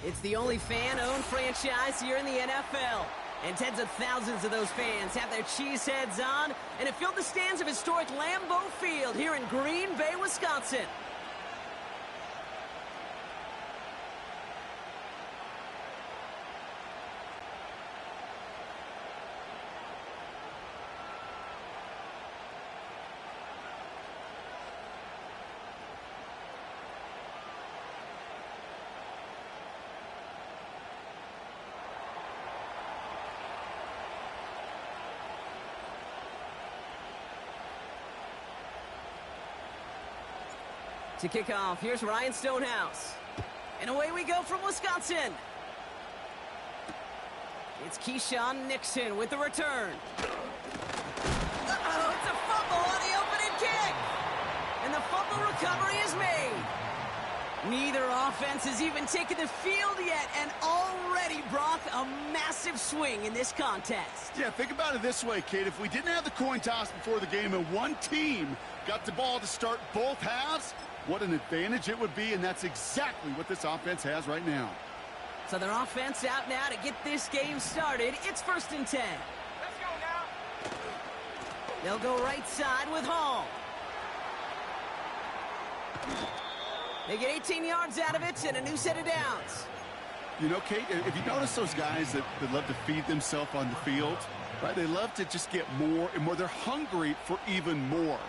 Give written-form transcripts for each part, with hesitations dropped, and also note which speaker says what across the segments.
Speaker 1: It's the only fan-owned franchise here in the NFL. And tens of thousands of those fans have their cheeseheads on and have filled the stands of historic Lambeau Field here in Green Bay, Wisconsin. To kick off, here's Ryan Stonehouse. And away we go from Wisconsin. It's Keyshawn Nixon with the return. Uh-oh, it's a fumble on the opening kick. And the fumble recovery is made. Neither offense has even taken the field yet, and already, Brock, a massive swing in this contest.
Speaker 2: Yeah, think about it this way, kid. If we didn't have the coin toss before the game and one team got the ball to start both halves, what an advantage it would be, and that's exactly what this offense has right now.
Speaker 1: So their offense out now to get this game started. It's 1st and 10.
Speaker 3: Let's go now.
Speaker 1: They'll go right side with Hall. They get 18 yards out of it and a new set of downs.
Speaker 2: You know, Kate, if you notice those guys that love to feed themselves on the field, right? They love to just get more and more. They're hungry for even more.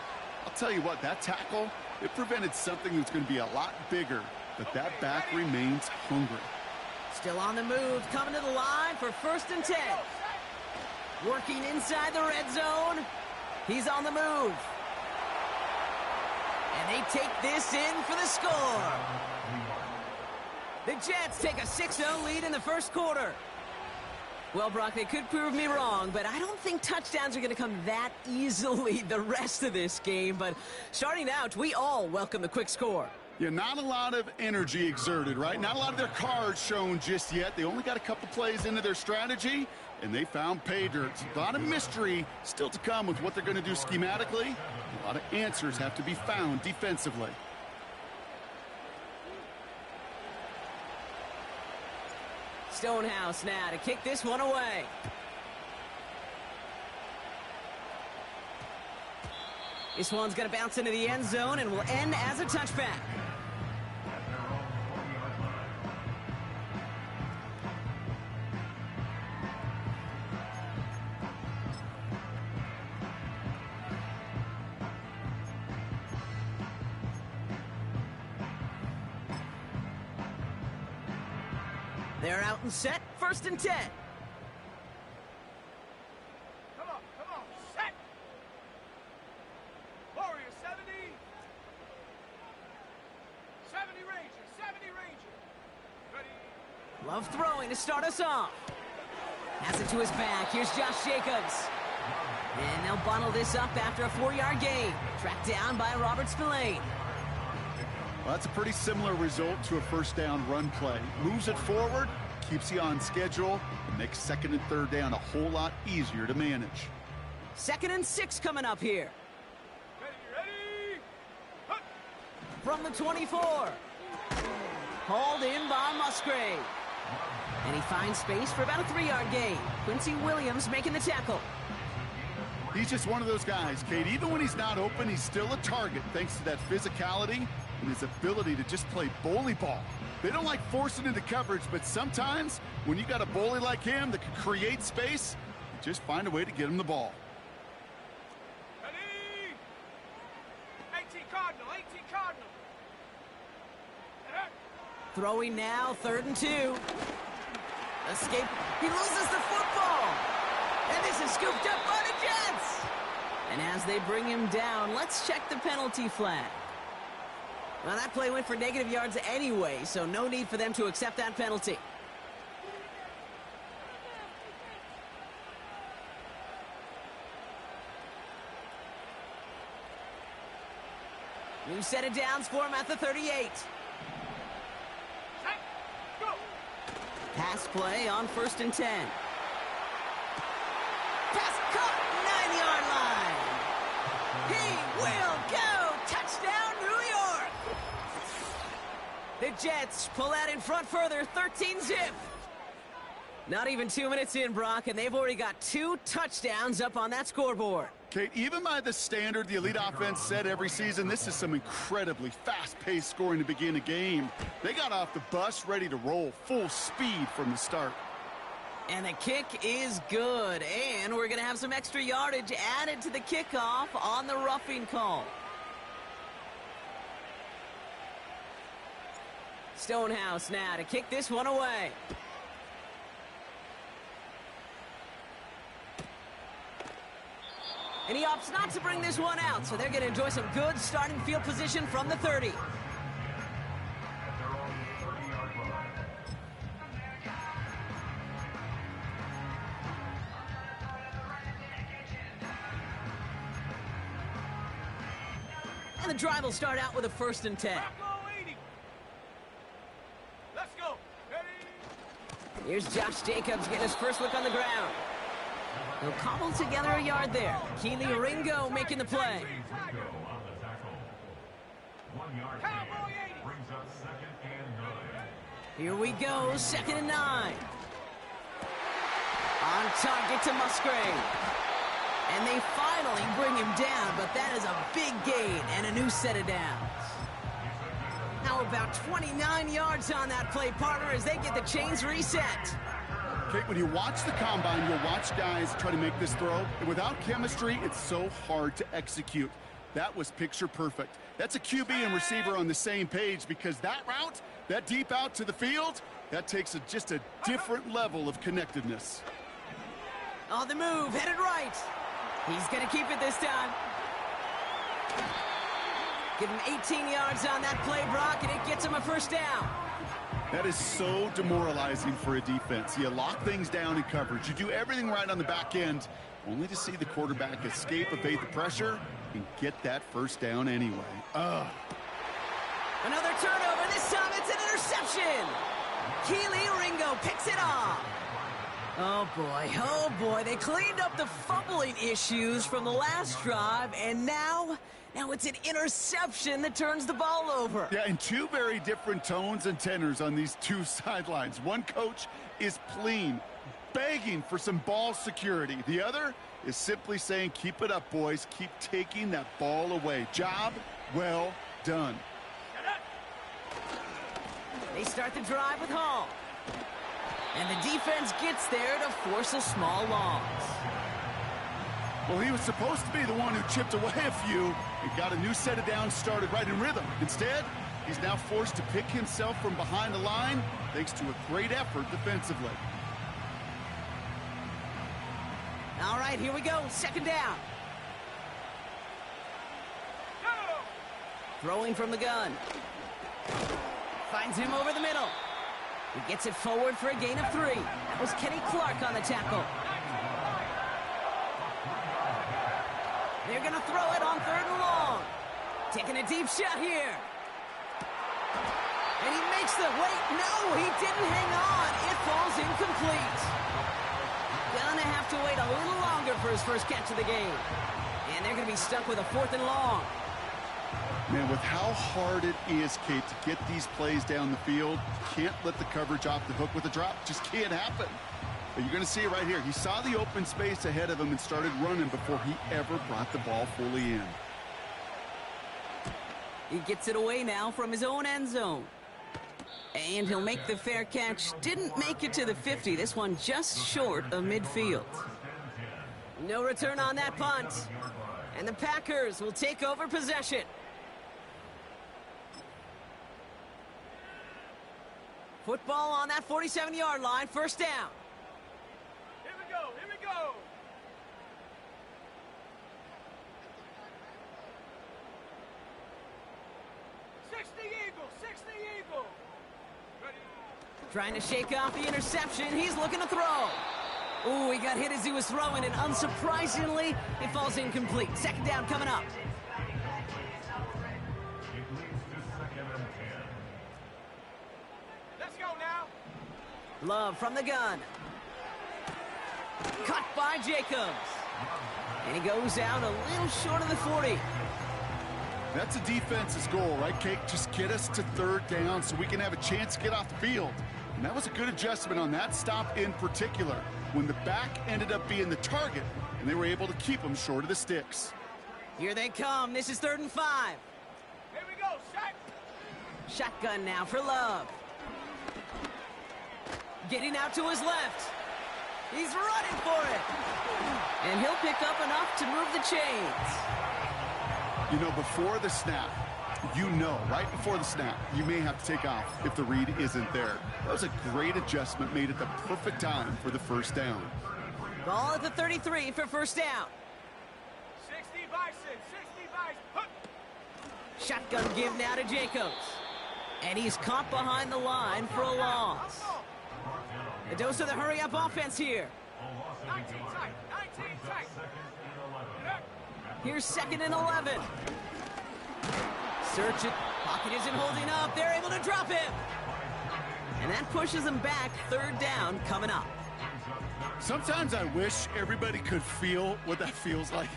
Speaker 2: I'll tell you what, that tackle, it prevented something that's going to be a lot bigger, but that back remains hungry.
Speaker 1: Still on the move, coming to the line for 1st and 10. Working inside the red zone. He's on the move. And they take this in for the score. The Jets take a 6-0 lead in the first quarter. Well, Brock, they could prove me wrong, but I don't think touchdowns are going to come that easily the rest of this game. But starting out, we all welcome the quick score.
Speaker 2: Yeah, not a lot of energy exerted, right? Not a lot of their cards shown just yet. They only got a couple plays into their strategy, and they found pay dirt. A lot of mystery still to come with what they're going to do schematically. A lot of answers have to be found defensively.
Speaker 1: Stonehouse now to kick this one away. This one's going to bounce into the end zone and will end as a touchback. They're out and set, 1st and 10.
Speaker 3: Come on, set. Warrior 70. 70 Ranger, 70 Ranger. Ready.
Speaker 1: Love throwing to start us off. Has it to his back. Here's Josh Jacobs. And they'll bundle this up after a 4-yard gain. Tracked down by Robert Spillane.
Speaker 2: Well, that's a pretty similar result to a first down run play. Moves it forward, keeps you on schedule, and makes 2nd and 3rd down a whole lot easier to manage.
Speaker 1: 2nd and 6 coming up here.
Speaker 3: Ready.
Speaker 1: From the 24. Hauled in by Musgrave. And he finds space for about a 3-yard gain. Quincy Williams making the tackle.
Speaker 2: He's just one of those guys, Kate. Even when he's not open, he's still a target thanks to that physicality and his ability to just play bully ball. They don't like forcing into coverage, but sometimes when you got a bully like him that can create space, you just find a way to get him the ball.
Speaker 3: Ready. 18 Cardinal.
Speaker 1: Throwing now, 3rd and 2. Escape. He loses the football. And this is scooped up by the Jets. And as they bring him down, let's check the penalty flag. Well, that play went for negative yards anyway, so no need for them to accept that penalty. New set of downs for him at the 38.
Speaker 3: Set. Go.
Speaker 1: Pass play on 1st and 10. Pass caught, 9-yard line. He will go. Touchdown, New York. The The Jets pull out in front further, 13-zip. Not even 2 minutes in, Brock, and they've already got 2 touchdowns up on that scoreboard.
Speaker 2: Kate, even by the standard the elite offense set every season, this is some incredibly fast-paced scoring to begin a game. They got off the bus ready to roll full speed from the start.
Speaker 1: And the kick is good, and we're going to have some extra yardage added to the kickoff on the roughing call. Stonehouse now to kick this one away. And he opts not to bring this one out, so they're going to enjoy some good starting field position from the 30. And the drive will start out with a 1st and 10.
Speaker 3: Let's go. Ready?
Speaker 1: Here's Josh Jacobs getting his first look on the ground. He'll cobble together a yard there. Keely Ringo making the play.
Speaker 3: Cowboy 80.
Speaker 1: Here we go, 2nd and 9. On target to Musgrave. And they finally bring him down, but that is a big gain and a new set of downs. How about 29 yards on that play, partner, as they get the chains reset.
Speaker 2: Kate, when you watch the combine, you'll watch guys try to make this throw, and without chemistry, it's so hard to execute. That was picture perfect. That's a QB and receiver on the same page, because that route, that deep out to the field, that takes just a different level of connectedness.
Speaker 1: On the move, headed right. He's going to keep it this time. Give him 18 yards on that play, Brock, and it gets him a 1st down.
Speaker 2: That is so demoralizing for a defense. You lock things down in coverage. You do everything right on the back end, only to see the quarterback escape, evade the pressure, and get that 1st down anyway. Ugh.
Speaker 1: Another turnover. This time it's an interception. Keely Ringo picks it off. Oh boy, they cleaned up the fumbling issues from the last drive, and now it's an interception that turns the ball over.
Speaker 2: Yeah, and 2 very different tones and tenors on these 2 sidelines. One coach is pleading, begging for some ball security. The other is simply saying, keep it up, boys. Keep taking that ball away. Job well done.
Speaker 1: They start the drive with Hall. And the defense gets there to force a small loss.
Speaker 2: Well, he was supposed to be the one who chipped away a few and got a new set of downs started right in rhythm. Instead, he's now forced to pick himself from behind the line thanks to a great effort defensively.
Speaker 1: All right, here we go. 2nd down.
Speaker 3: Go.
Speaker 1: Throwing from the gun. Finds him over the middle. He gets it forward for a gain of 3. That was Kenny Clark on the tackle. They're going to throw it on 3rd and long. Taking a deep shot here. And he makes the... Wait, no, he didn't hang on. It falls incomplete. Gonna have to wait a little longer for his first catch of the game. And they're going to be stuck with a 4th and long.
Speaker 2: Man, with how hard it is, Kate, to get these plays down the field, can't let the coverage off the hook with a drop. Just can't happen. But you're going to see it right here. He saw the open space ahead of him and started running before he ever brought the ball fully in.
Speaker 1: He gets it away now from his own end zone. And he'll make the fair catch. Didn't make it to the 50. This one just short of midfield. No return on that punt. And the Packers will take over possession. Football on that 47-yard line, 1st down.
Speaker 3: Here we go. Here we go. Six the Eagle. Ready.
Speaker 1: Trying to shake off the interception. He's looking to throw. Ooh, he got hit as he was throwing, and unsurprisingly, it falls incomplete. 2nd down coming up.
Speaker 3: Let's go now.
Speaker 1: Love from the gun. Cut by Jacobs. And he goes out a little short of the 40.
Speaker 2: That's a defense's goal, right, Kate? Just get us to third down so we can have a chance to get off the field. And that was a good adjustment on that stop in particular, when the back ended up being the target, and they were able to keep them short of the sticks.
Speaker 1: Here they come. This is 3rd and 5.
Speaker 3: Here we go, shot.
Speaker 1: Shotgun now for Love. Getting out to his left. He's running for it. And he'll pick up enough to move the chains.
Speaker 2: You know, before the snap, right before the snap, you may have to take off if the read isn't there. That was a great adjustment made at the perfect time for the first down.
Speaker 1: Ball at the 33 for first down.
Speaker 3: 60 Bison, 60 Bison.
Speaker 1: Shotgun give now to Jacobs. And he's caught behind the line for a loss. A dose of the hurry-up offense here.
Speaker 3: 19 tight, 19 tight.
Speaker 1: Here's 2nd and 11. Search it. Pocket isn't holding up. They're able to drop him. And that pushes them back. 3rd down coming up.
Speaker 2: Sometimes I wish everybody could feel what that feels like.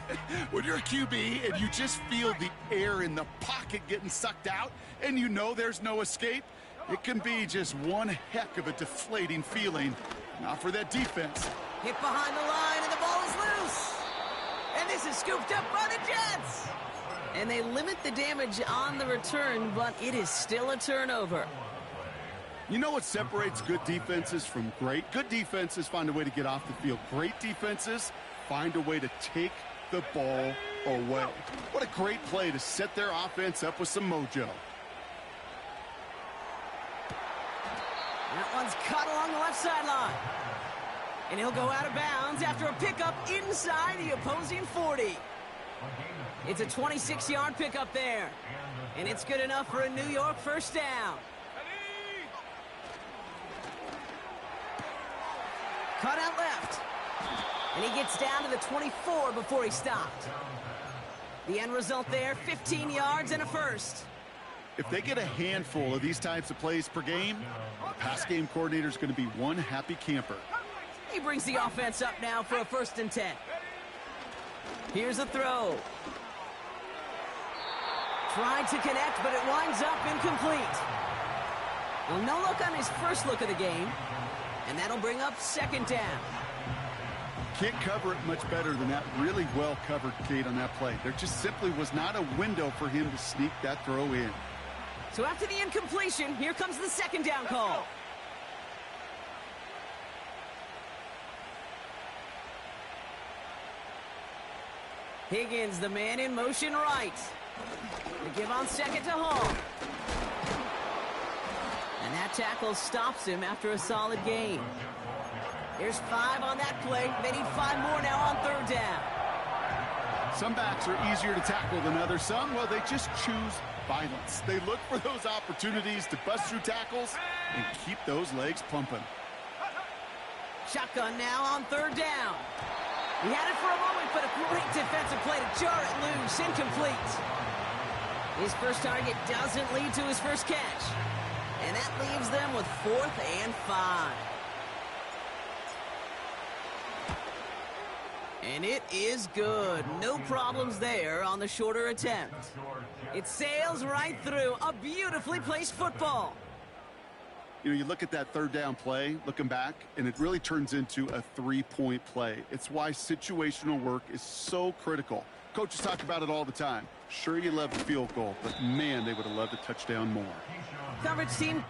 Speaker 2: When you're a QB and you just feel the air in the pocket getting sucked out and you know there's no escape, it can be just one heck of a deflating feeling. Not for that defense.
Speaker 1: Hit behind the line and the ball is loose. And this is scooped up by the Jets. And they limit the damage on the return, but it is still a turnover.
Speaker 2: You know what separates good defenses from great? Good defenses find a way to get off the field. Great defenses find a way to take the ball away. What a great play to set their offense up with some mojo.
Speaker 1: That one's cut along the left sideline. And he'll go out of bounds after a pickup inside the opposing 40. It's a 26-yard pickup there. And it's good enough for a New York first down. Cut out left. And he gets down to the 24 before he stopped. The end result there, 15 yards and a first.
Speaker 2: If they get a handful of these types of plays per game, the pass game coordinator is going to be one happy camper.
Speaker 1: He brings the offense up now for a 1st and 10. Here's a throw. Tried to connect, but it winds up incomplete. Well, no look on his first look of the game. And that'll bring up 2nd down.
Speaker 2: Can't cover it much better than that. Really well covered, Kate, on that play. There just simply was not a window for him to sneak that throw in.
Speaker 1: So after the incompletion, here comes the 2nd down call. Higgins, the man in motion right. The give on 2nd to Hall. And that tackle stops him after a solid gain. Here's 5 on that play. They need 5 more now on 3rd down.
Speaker 2: Some backs are easier to tackle than others. Some, well, they just choose violence. They look for those opportunities to bust through tackles and keep those legs pumping.
Speaker 1: Shotgun now on 3rd down. He had it for a moment, but a great defensive play to jar it loose. Incomplete. His first target doesn't lead to his first catch. And that leaves them with 4th and 5. And it is good. No problems there on the shorter attempt. It sails right through a beautifully placed football.
Speaker 2: You know, you look at that 3rd down play, looking back, and it really turns into a 3-point play. It's why situational work is so critical. Coaches talk about it all the time. Sure, you love the field goal, but man, they would have loved a touchdown more.
Speaker 1: Coverage team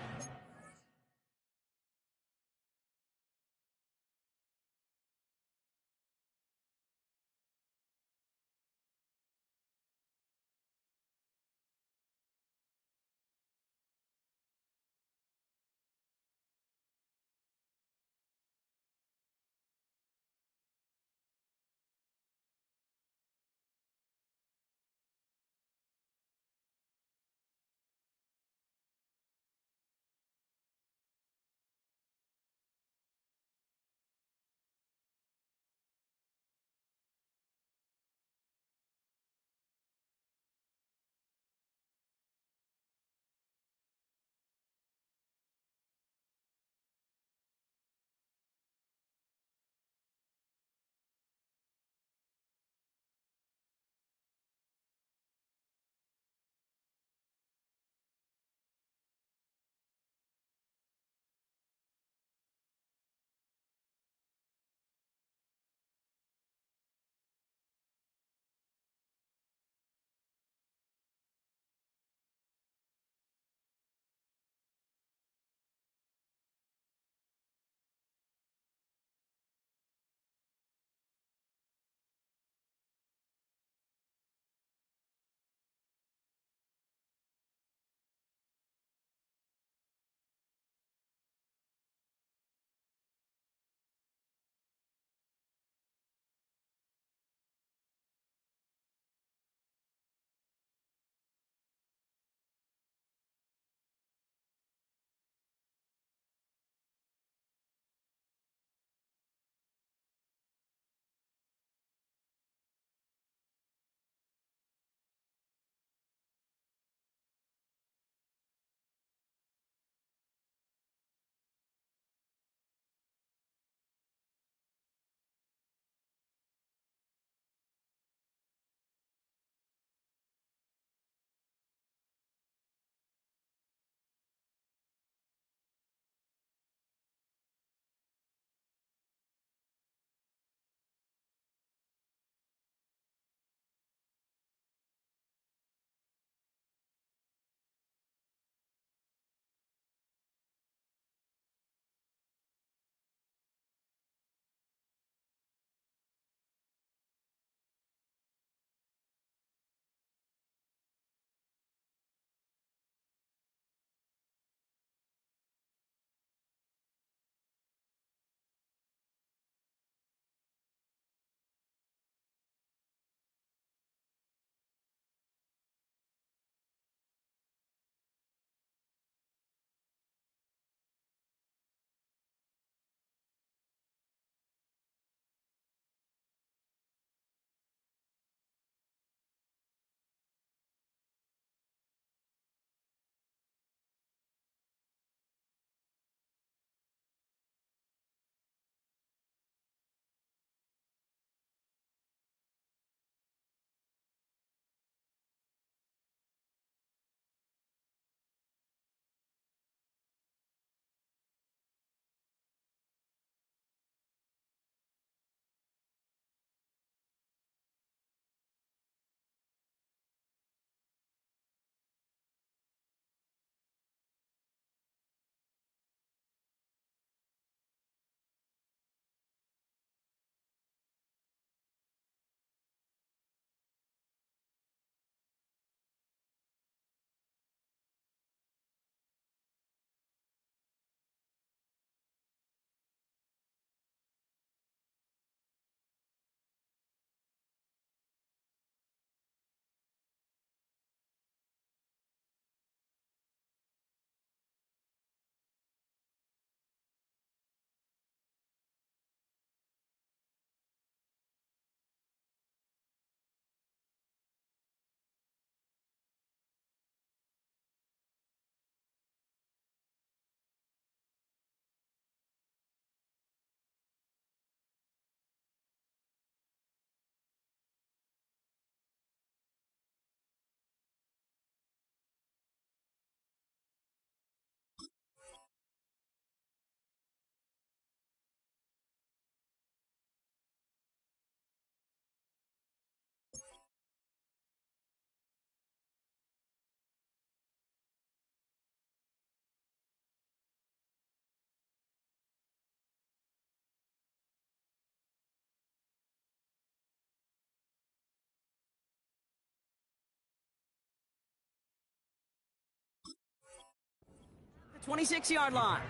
Speaker 1: 26-yard line.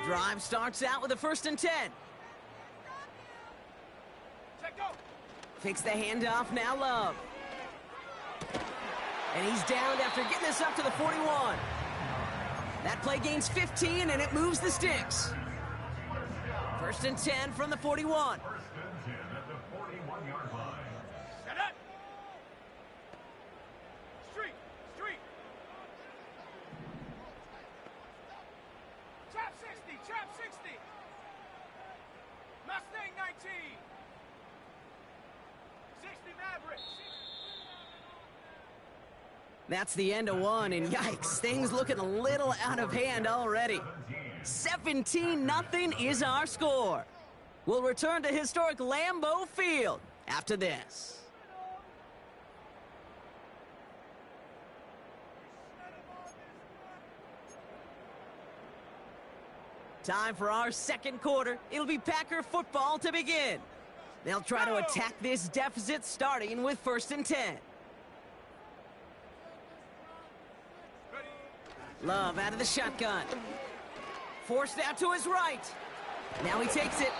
Speaker 1: Drive starts out with a 1st and 10.
Speaker 3: Check go.
Speaker 1: Fakes the handoff, now Love. And he's downed after getting this up to the 41. That play gains 15, and it moves the sticks. 1st and 10 from the 41.
Speaker 3: Set up. Street. Trap 60. Mustang 19. 60 Mavericks.
Speaker 1: That's the end of one, and yikes, things looking a little out of hand already. 17-0 is our score. We'll return to historic Lambeau Field after this. Time for our second quarter. It'll be Packer football to begin. They'll try to attack this deficit starting with 1st and 10. Love out of the shotgun. Forced out to his right. Now he takes it.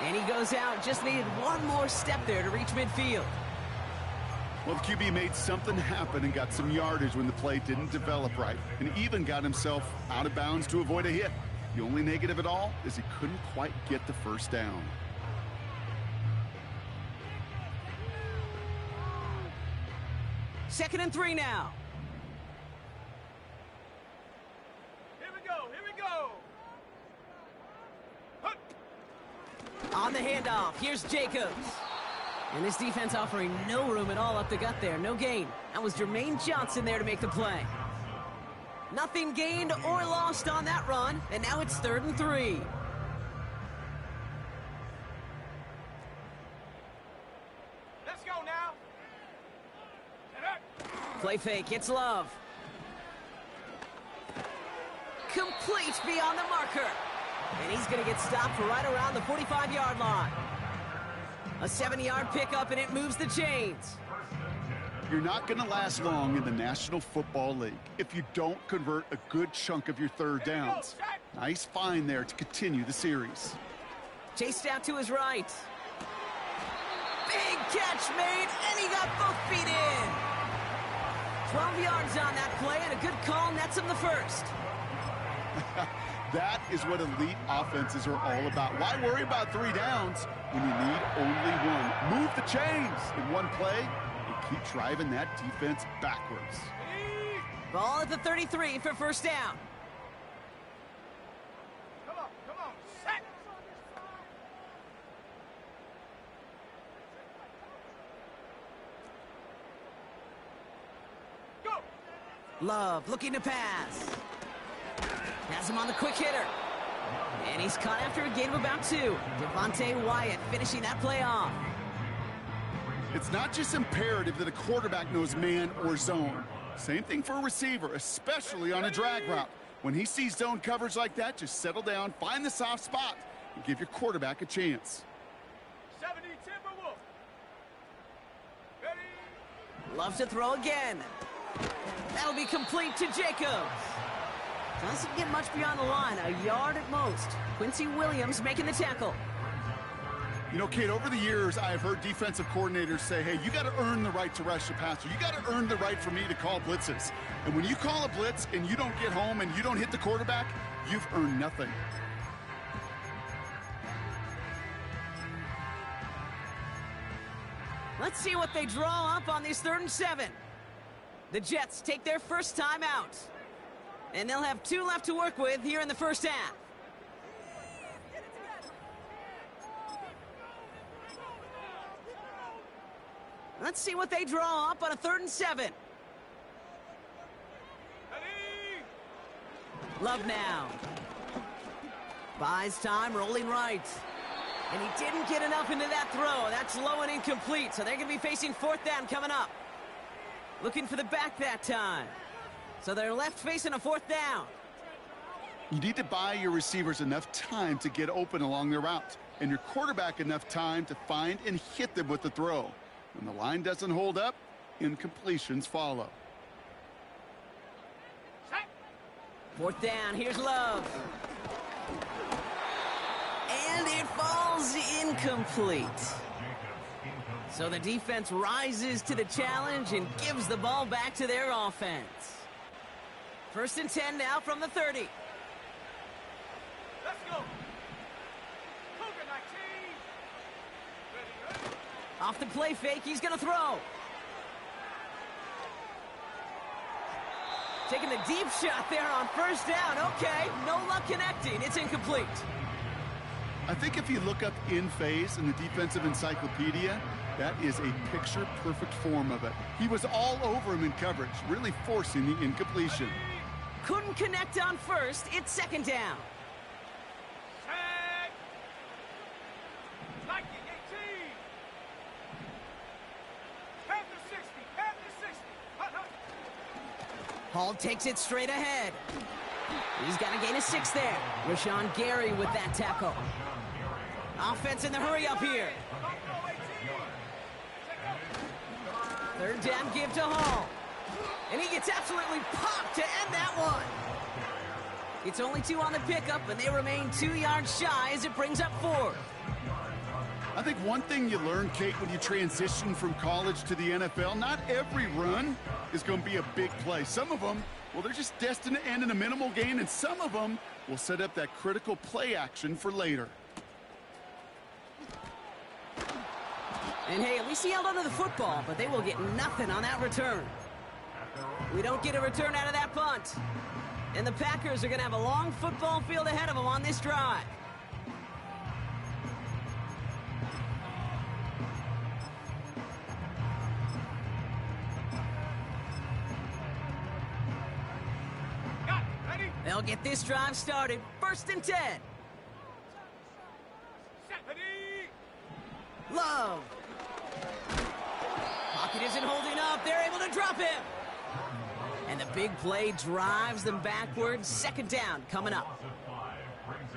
Speaker 1: And he goes out. Just needed one more step there to reach midfield.
Speaker 2: Well, the QB made something happen and got some yardage when the play didn't develop right, and even got himself out of bounds to avoid a hit. The only negative at all is he couldn't quite get the first down.
Speaker 1: Second and 3 now.
Speaker 3: Here we go. Hup.
Speaker 1: On the handoff, here's Jacobs. And this defense offering no room at all up the gut there. No gain. That was Jermaine Johnson there to make the play. Nothing gained or lost on that run. And now it's 3rd and 3.
Speaker 3: Let's go now. Set up.
Speaker 1: Play fake, it's Love. Complete beyond the marker. And he's going to get stopped right around the 45-yard line. A 7-yard pickup, and it moves the chains.
Speaker 2: You're not going to last long in the National Football League if you don't convert a good chunk of your third downs. Nice find there to continue the series.
Speaker 1: Chased out to his right. Big catch made, and he got both feet in. 12 yards on that play, and a good call nets him the first.
Speaker 2: That is what elite offenses are all about. Why worry about 3 downs when you need only one? Move the chains in one play and keep driving that defense backwards.
Speaker 1: Ball at the 33 for first down.
Speaker 3: Come on. Set. Go.
Speaker 1: Love looking to pass. Has him on the quick hitter. And he's caught after a gain of about 2. Devontae Wyatt finishing that play off.
Speaker 2: It's not just imperative that a quarterback knows man or zone. Same thing for a receiver, especially on a drag route. When he sees zone coverage like that, just settle down, find the soft spot, and give your quarterback a chance.
Speaker 3: 70 Timberwolf. Ready.
Speaker 1: Loves to throw again. That'll be complete to Jacobs. Doesn't get much beyond the line, a yard at most. Quincy Williams making the tackle.
Speaker 2: You know, Kate, over the years, I've heard defensive coordinators say, hey, you got to earn the right to rush the passer. You got to earn the right for me to call blitzes. And when you call a blitz and you don't get home and you don't hit the quarterback, you've earned nothing.
Speaker 1: Let's see what they draw up on this 3rd and 7. The Jets take their first time out. And they'll have 2 left to work with here in the first half. Let's see what they draw up on a 3rd and 7.
Speaker 3: Ready.
Speaker 1: Love now. Buys time, rolling right. And he didn't get enough into that throw. That's low and incomplete, so they're going to be facing 4th down coming up. Looking for the back that time. So they're left facing a 4th down.
Speaker 2: You need to buy your receivers enough time to get open along their route, and your quarterback enough time to find and hit them with the throw. When the line doesn't hold up, incompletions follow.
Speaker 1: 4th down, here's Love. And it falls incomplete. So the defense rises to the challenge and gives the ball back to their offense. 1st and 10 now from the 30.
Speaker 3: Let's go. Cougar 19. Ready.
Speaker 1: Off the play fake, he's going to throw. Taking the deep shot there on 1st down. Okay, no luck connecting. It's incomplete.
Speaker 2: I think if you look up in phase in the defensive encyclopedia, that is a picture-perfect form of it. He was all over him in coverage, really forcing the incompletion.
Speaker 1: Couldn't connect on 1st. It's 2nd down.
Speaker 3: Tag. Nike 18. Panther 60. Panther 60. Hut, hut.
Speaker 1: Hall takes it straight ahead. He's got to gain a 6 there. Rashawn Gary with that tackle. Offense in the hurry up here. 3rd down give to Hall. And he gets absolutely popped to end that one. It's only 2 on the pickup, and they remain 2 yards shy as it brings up 4th.
Speaker 2: I think one thing you learn, Kate, when you transition from college to the NFL, not every run is going to be a big play. Some of them, well, they're just destined to end in a minimal gain, and some of them will set up that critical play action for later.
Speaker 1: And hey, at least he held onto the football, but they will get nothing on that return. We don't get a return out of that punt. And the Packers are going to have a long football field ahead of them on this drive.
Speaker 3: Got it. Ready.
Speaker 1: They'll get this drive started. 1st and 10.
Speaker 3: Set. Ready.
Speaker 1: Love. Pocket isn't holding up. They're able to drop him. And the big play drives them backwards. 2nd down coming up.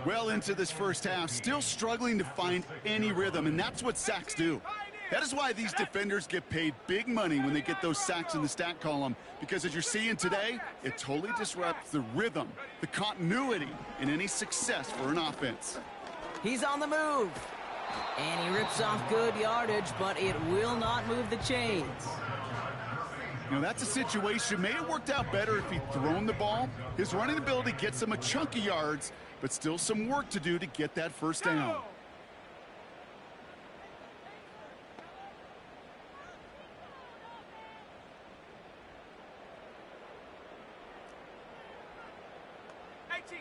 Speaker 2: Well into this first half, still struggling to find any rhythm, and that's what sacks do. That is why these defenders get paid big money when they get those sacks in the stat column, because as you're seeing today, it totally disrupts the rhythm, the continuity, and any success for an offense.
Speaker 1: He's on the move. And he rips off good yardage, but it will not move the chains.
Speaker 2: You know, that's a situation. May have worked out better if he'd thrown the ball. His running ability gets him a chunk of yards, but still some work to do to get that 1st down.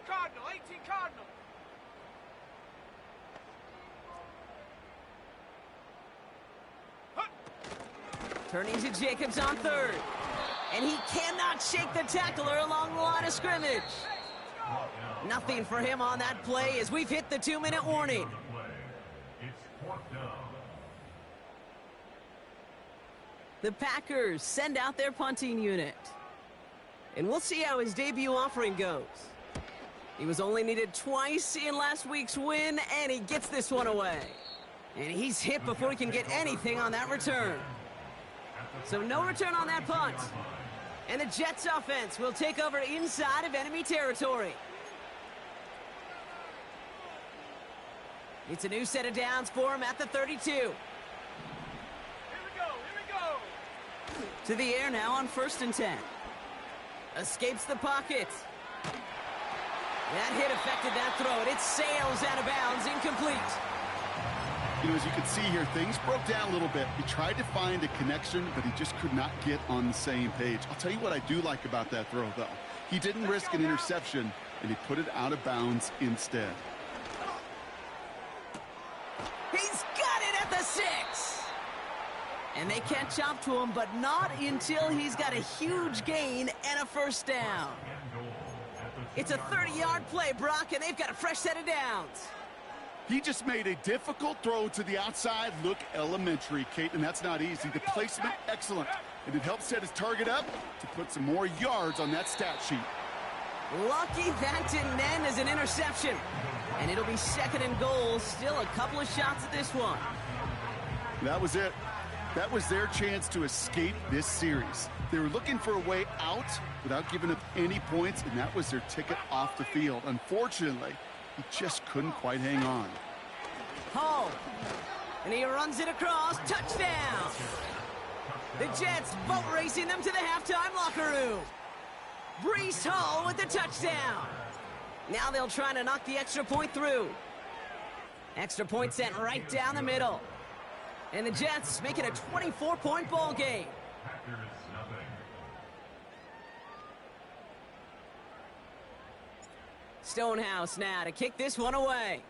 Speaker 3: Cardinal. 18 Cardinal.
Speaker 1: Turning to Jacobs on 3rd. And he cannot shake the tackler along the line of scrimmage. Nothing for him on that play as we've hit the 2-minute warning. The Packers send out their punting unit. And we'll see how his debut offering goes. He was only needed twice in last week's win, and he gets this one away. And he's hit before he can get anything on that return. So no return on that punt. And the Jets offense will take over inside of enemy territory. It's a new set of downs for him at the 32.
Speaker 3: Here we go.
Speaker 1: To the air now on 1st and 10. Escapes the pocket. That hit affected that throw, and it sails out of bounds, incomplete.
Speaker 2: You know, as you can see here, things broke down a little bit. He tried to find a connection, but he just could not get on the same page. I'll tell you what I do like about that throw, though. He didn't risk an interception, and he put it out of bounds instead.
Speaker 1: He's got it at the 6. And they catch up to him, but not until he's got a huge gain and a 1st down. It's a 30-yard play, Brock, and they've got a fresh set of downs.
Speaker 2: He just made a difficult throw to the outside look elementary, Kate, and that's not easy. The placement, excellent. And it helps set his target up to put some more yards on that stat sheet.
Speaker 1: Lucky that didn't end as an interception. And it'll be 2nd and goal. Still a couple of shots at this one.
Speaker 2: That was it. That was their chance to escape this series. They were looking for a way out without giving up any points, and that was their ticket off the field. Unfortunately, he just couldn't quite hang on.
Speaker 1: Hall. And he runs it across. Touchdown. The Jets boat racing them to the halftime locker room. Breece Hall with the touchdown. Now they'll try to knock the extra point through. Extra point sent right down the middle. And the Jets make it a 24-point ball game. Stonehouse now to kick this one away.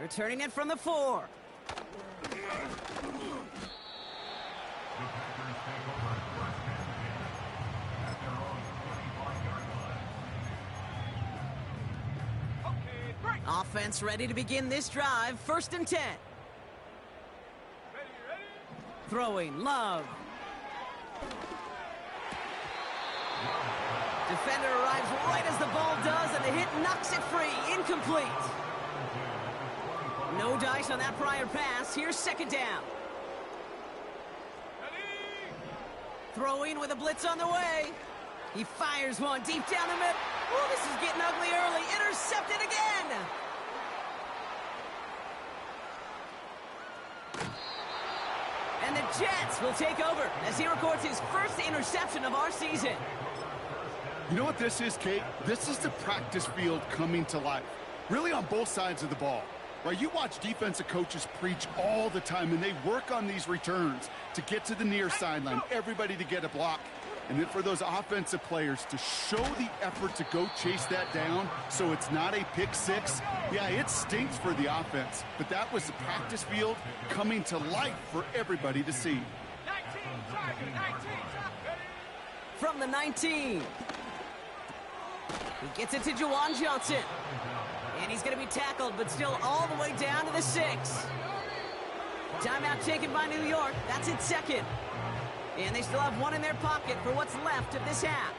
Speaker 1: Returning it from the 4. Offense ready to begin this drive. 1st and 10. Throwing, Love. Defender arrives right as the ball does, and the hit knocks it free. Incomplete. No dice on that prior pass. Here's 2nd down. Throwing with a blitz on the way. He fires one deep down the middle. Oh, this is getting ugly early. Intercepted again. And the Jets will take over as he records his first interception of our season.
Speaker 2: You know what this is, Kate? This is the practice field coming to life. Really on both sides of the ball. Right? You watch defensive coaches preach all the time, and they work on these returns to get to the near sideline, everybody to get a block. And then for those offensive players to show the effort to go chase that down so it's not a pick six. Yeah, it stinks for the offense, but that was the practice field coming to life for everybody to see.
Speaker 3: 19, 19.
Speaker 1: From the 19. He gets it to Juwan Johnson. And he's going to be tackled, but still all the way down to the 6. Timeout taken by New York. That's its 2nd. And they still have one in their pocket for what's left of this half.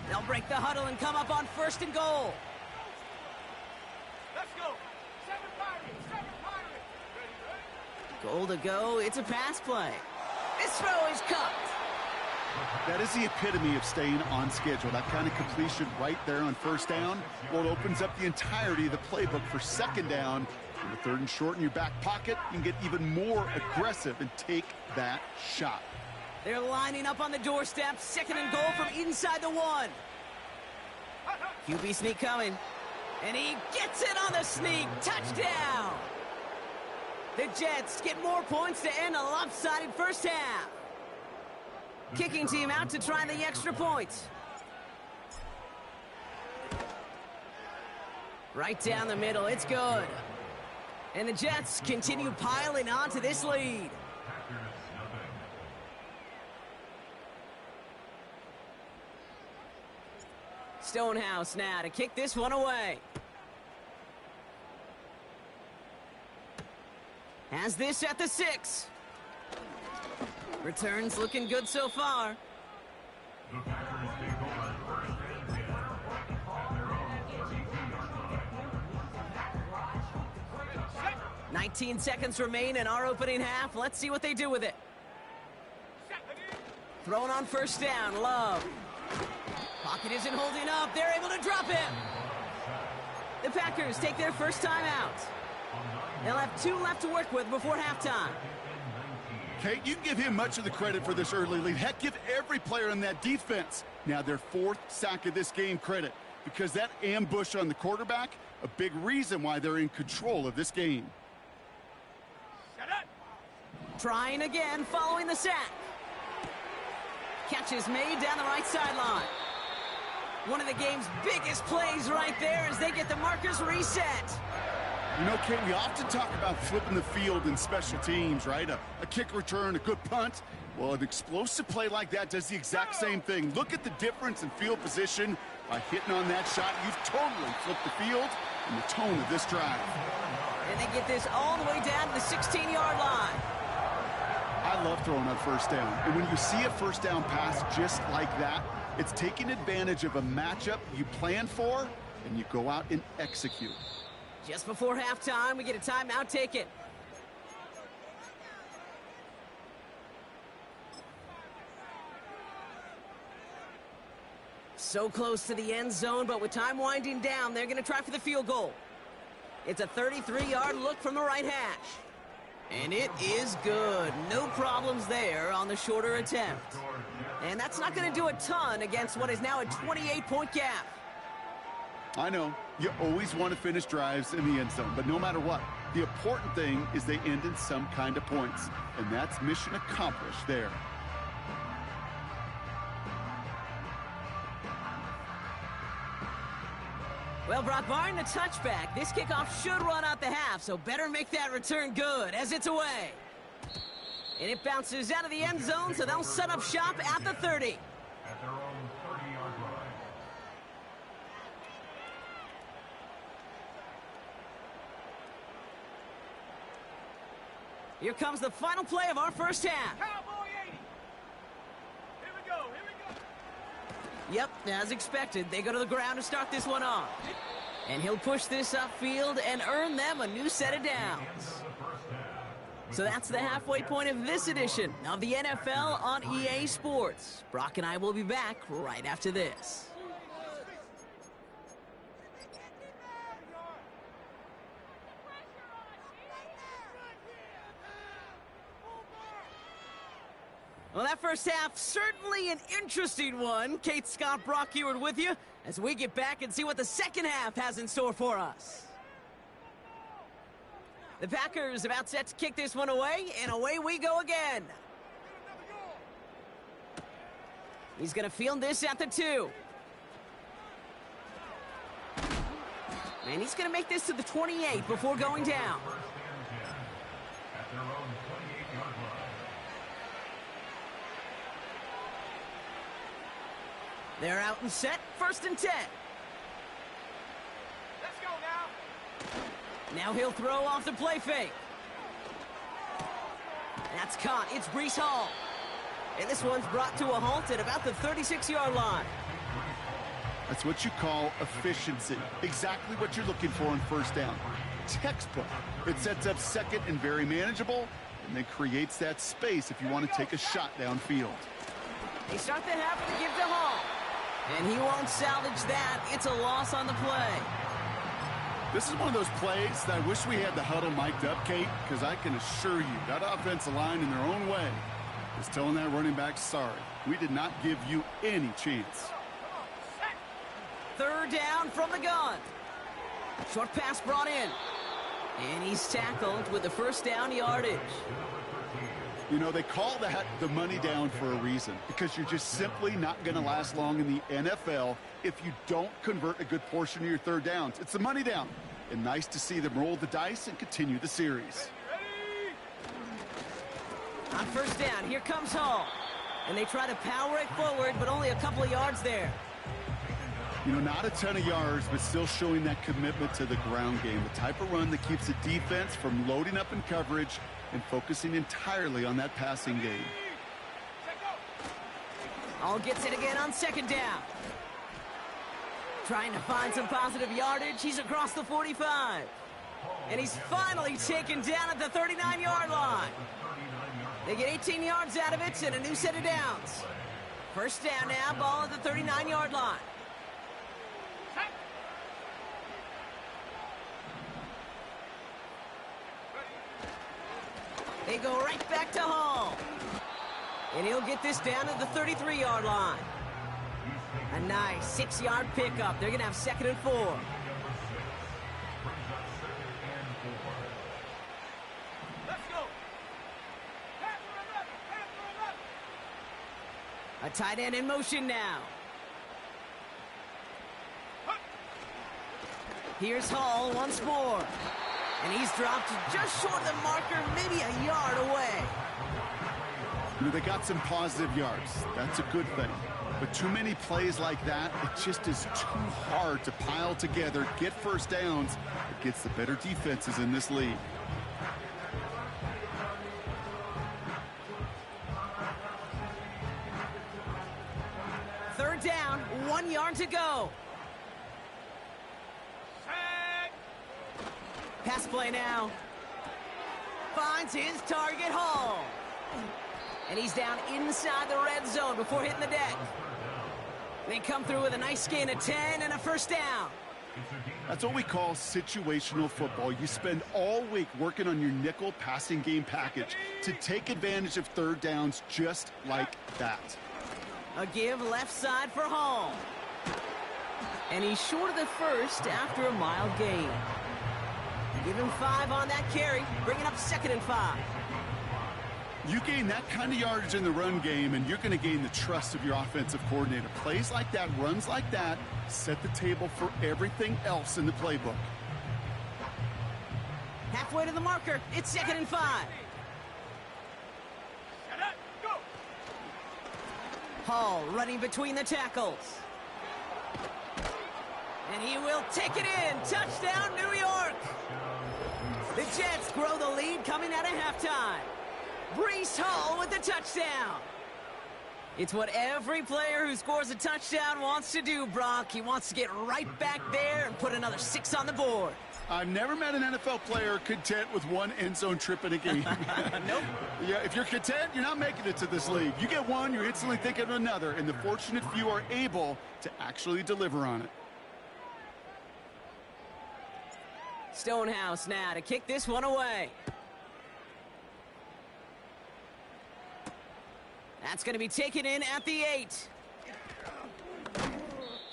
Speaker 1: They'll break the huddle and come up on 1st and goal.
Speaker 3: Let's go. 7 Pirates.
Speaker 1: Goal to go. It's a pass play. This throw is caught.
Speaker 2: That is the epitome of staying on schedule. That kind of completion right there on 1st down. Well, it opens up the entirety of the playbook for 2nd down. In the 3rd and short in your back pocket, you can get even more aggressive and take that shot.
Speaker 1: They're lining up on the doorstep. 2nd and goal from inside the 1. QB sneak coming. And he gets it on the sneak. Touchdown. The Jets get more points to end a lopsided first half. Kicking team out to try the extra point. Right down the middle, it's good. And the Jets continue piling on to this lead. Stonehouse now to kick this one away. Has this at the 6. Returns looking good so far. 19 seconds remain in our opening half. Let's see what they do with it. Thrown on 1st down, Love. Pocket isn't holding up. They're able to drop him. The Packers take their first time out. They'll have 2 left to work with before halftime.
Speaker 2: Kate, you can give him much of the credit for this early lead. Heck, give every player on that defense now their 4th sack of this game credit, because that ambush on the quarterback, a big reason why they're in control of this game.
Speaker 1: Trying again following the sack. Catch is made down the right sideline. One of the game's biggest plays right there as they get the markers reset.
Speaker 2: You know, Kate, we often talk about flipping the field in special teams, right? A kick return, a good punt. Well, an explosive play like that does the exact same thing. Look at the difference in field position. By hitting on that shot, you've totally flipped the field and the tone of this drive.
Speaker 1: And they get this all the way down to the 16-yard line.
Speaker 2: I love throwing on first down. And when you see a first down pass just like that, it's taking advantage of a matchup you plan for, and you go out and execute.
Speaker 1: Just before halftime, we get a timeout taken. So close to the end zone, but with time winding down, they're going to try for the field goal. It's a 33-yard look from the right hash. And it is good. No problems there on the shorter attempt. And that's not going to do a ton against what is now a 28-point gap.
Speaker 2: I know, you always want to finish drives in the end zone, but no matter what, the important thing is they end in some kind of points, and that's mission accomplished there.
Speaker 1: Well, Brock, barring the touchback, this kickoff should run out the half, so better make that return good as it's away. And it bounces out of the end zone, so they'll set up shop at the 30.
Speaker 4: At their own 30-yard line.
Speaker 1: Here comes the final play of our first half.
Speaker 3: Cowboy 80. Here we go. Here we go.
Speaker 1: Yep, as expected, they go to the ground to start this one off. And he'll push this upfield and earn them a new set of downs. So that's the halfway point of this edition of the NFL on EA Sports. Brock and I will be back right after this. Well, that first half, certainly an interesting one. Kate, Scott, Brock Eward with you as we get back and see what the second half has in store for us. The Packers about set to kick this one away, and away we go again. He's going to field this at the 2. And he's going to make this to the 28 before going down.
Speaker 4: At their own 28-yard line.
Speaker 1: They're out and set, 1st and 10.
Speaker 3: Let's go now.
Speaker 1: Now he'll throw off the play fake. That's caught. It's Breece Hall. And this one's brought to a halt at about the 36-yard line.
Speaker 2: That's what you call efficiency. Exactly what you're looking for on first down. Textbook. It sets up second and very manageable, and then creates that space if you want to take a shot downfield.
Speaker 1: They start the half with a give to Hall. And he won't salvage that. It's a loss on the play.
Speaker 2: This is one of those plays that I wish we had the huddle mic'd up, Kate, because I can assure you that offensive line in their own way is telling that running back, sorry, we did not give you any chance.
Speaker 1: 3rd down from the gun. Short pass brought in. And he's tackled with the first down yardage.
Speaker 2: You know, they call that the money down for a reason, because you're just simply not going to last long in the NFL if you don't convert a good portion of your 3rd downs. It's the money down. And nice to see them roll the dice and continue the series.
Speaker 1: On 1st down, here comes Hall. And they try to power it forward, but only a couple of yards there.
Speaker 2: You know, not a ton of yards, but still showing that commitment to the ground game. The type of run that keeps the defense from loading up in coverage and focusing entirely on that passing game.
Speaker 1: Hall gets it again on 2nd down. Trying to find some positive yardage. He's across the 45. And he's finally taken down at the 39-yard line. They get 18 yards out of it and a new set of downs. 1st down now, ball at the 39-yard line. They go right back to Hall. And he'll get this down to the 33-yard line. A nice 6-yard pickup. They're going to have 2nd and 4.
Speaker 3: Let's go.
Speaker 1: A tight end in motion now. Here's Hall once more. And he's dropped just short of the marker, maybe a yard away.
Speaker 2: You know, they got some positive yards. That's a good thing. But too many plays like that, it just is too hard to pile together, get first downs against the better defenses in this league.
Speaker 1: Third down, 1 yard to go. Pass play now. Finds his target, Hall. And he's down inside the red zone before hitting the deck. They come through with a nice gain of 10 and a first down.
Speaker 2: That's what we call situational football. You spend all week working on your nickel passing game package to take advantage of third downs just like that.
Speaker 1: A give left side for Hall. And he's short of the first after a mild gain. Give him 5 on that carry, bringing up 2nd and 5.
Speaker 2: You gain that kind of yardage in the run game, and you're going to gain the trust of your offensive coordinator. Plays like that, runs like that, set the table for everything else in the playbook.
Speaker 1: Halfway to the marker, it's 2nd and 5.
Speaker 3: Go!
Speaker 1: Hall running between the tackles. And he will take it in. Touchdown, New York. The Jets grow the lead coming out of halftime. Breece Hall with the touchdown. It's what every player who scores a touchdown wants to do, Brock. He wants to get right back there and put another 6 on the board.
Speaker 2: I've never met an NFL player content with one end zone trip in a game.
Speaker 1: Nope.
Speaker 2: Yeah, if you're content, you're not making it to this league. You get one, you're instantly thinking of another, and the fortunate few are able to actually deliver on it.
Speaker 1: Stonehouse now to kick this one away. That's going to be taken in at the 8.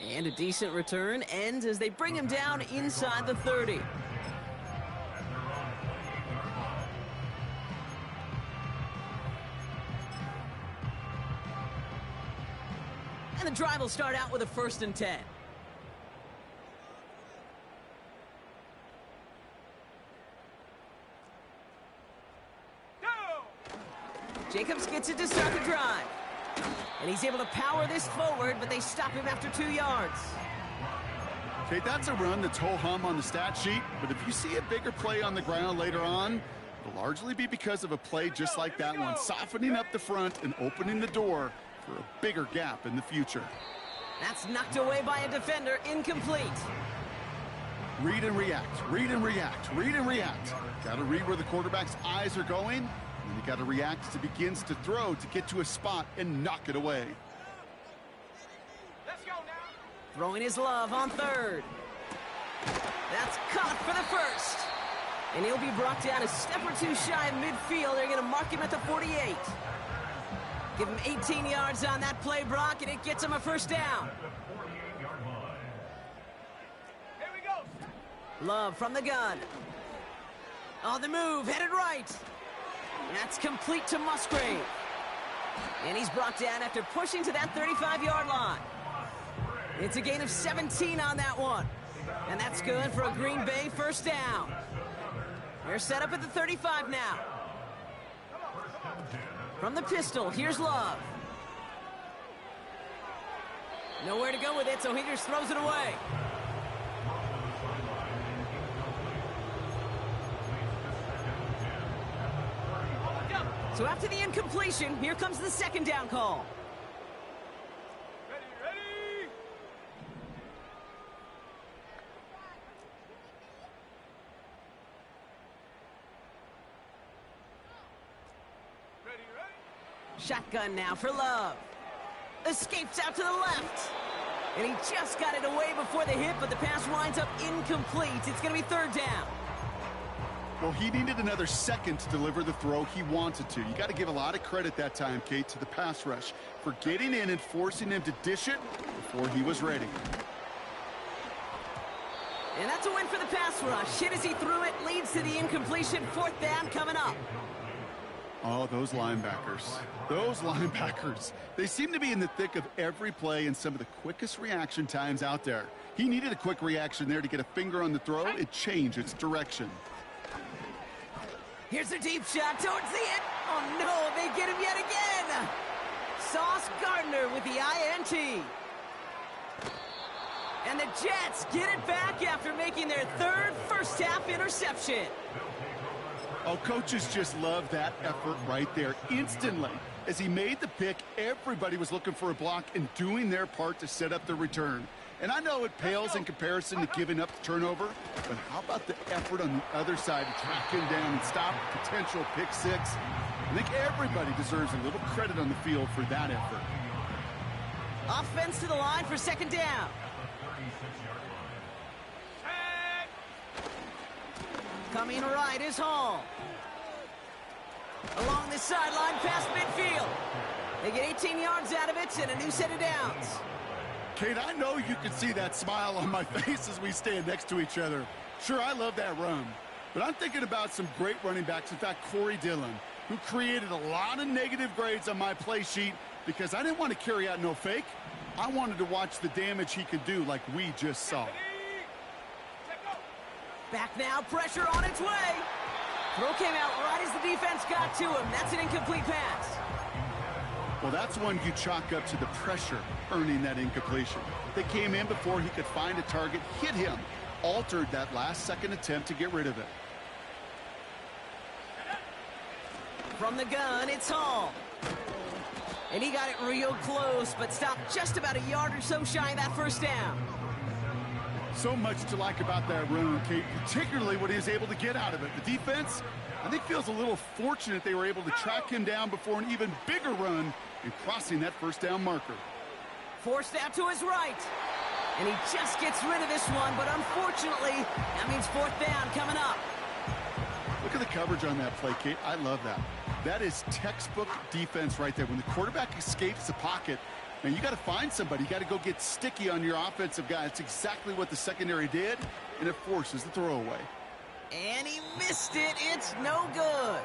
Speaker 1: And a decent return ends as they bring him down inside the 30. And the drive will start out with a 1st and 10. Jacobs gets it to start the drive. And he's able to power this forward, but they stop him after 2 yards.
Speaker 2: Okay, that's a run that's ho-hum on the stat sheet, but if you see a bigger play on the ground later on, it'll largely be because of a play just like that one, softening up the front and opening the door for a bigger gap in the future.
Speaker 1: That's knocked away by a defender, incomplete.
Speaker 2: Read and react, read and react, read and react. Got to read where the quarterback's eyes are going. And you got to react as it begins to throw to get to a spot and knock it away.
Speaker 3: Let's go now.
Speaker 1: Throwing his love on 3rd. That's caught for the 1st. And he'll be brought down a step or 2 shy of midfield. They're going to mark him at the 48. Give him 18 yards on that play, Brock, and it gets him a 1st down.
Speaker 3: Here we go.
Speaker 1: Love from the gun. On the move, headed right. That's complete to Musgrave. And he's brought down after pushing to that 35-yard line. It's a gain of 17 on that one. And that's good for a Green Bay 1st down. They're set up at the 35 now. From the pistol, here's Love. Nowhere to go with it, so he just throws it away. So after the incompletion, here comes the 2nd down call.
Speaker 3: Ready, ready. Ready, ready.
Speaker 1: Shotgun now for Love. Escapes out to the left. And he just got it away before the hit, but the pass winds up incomplete. It's going to be 3rd down.
Speaker 2: Well, he needed another second to deliver the throw he wanted to. You got to give a lot of credit that time, Kate, to the pass rush for getting in and forcing him to dish it before he was ready.
Speaker 1: And that's a win for the pass rush. Hit as he threw it, leads to the incompletion. 4th down coming up.
Speaker 2: Oh, those linebackers. Those linebackers. They seem to be in the thick of every play and some of the quickest reaction times out there. He needed a quick reaction there to get a finger on the throw and change its direction.
Speaker 1: Here's a deep shot towards the end. Oh, no, they get him yet again. Sauce Gardner with the INT. And the Jets get it back after making their third first-half interception.
Speaker 2: Oh, coaches just love that effort right there. Instantly, as he made the pick, everybody was looking for a block and doing their part to set up the return. And I know it pales in comparison to giving up the turnover, but how about the effort on the other side to track him down and stop a potential pick six? I think everybody deserves a little credit on the field for that effort.
Speaker 1: Offense to the line for second down. Coming right is Hall. Along the sideline past midfield. They get 18 yards out of it and a new set of downs.
Speaker 2: Kate, I know you can see that smile on my face as we stand next to each other. Sure, I love that run, but I'm thinking about some great running backs. In fact, Corey Dillon, who created a lot of negative grades on my play sheet because I didn't want to carry out no fake. I wanted to watch the damage he could do like we just saw.
Speaker 1: Back now, pressure on its way. Throw came out right as the defense got to him. That's an incomplete pass.
Speaker 2: Well, that's one you chalk up to the pressure earning that incompletion. They came in before he could find a target, hit him, altered that last-second attempt to get rid of it.
Speaker 1: From the gun, it's Hall. And he got it real close, but stopped just about a yard or so shy of that first down.
Speaker 2: So much to like about that run, Kate, particularly what he was able to get out of it. The defense, I think, feels a little fortunate they were able to track him down before an even bigger run in crossing that first down marker.
Speaker 1: Forced out to his right. And he just gets rid of this one, but unfortunately, that means fourth down coming up.
Speaker 2: Look at the coverage on that play, Kate. I love that. That is textbook defense right there. When the quarterback escapes the pocket, man, you got to find somebody. You got to go get sticky on your offensive guy. It's exactly what the secondary did, and it forces the throwaway.
Speaker 1: And he missed it. It's no good.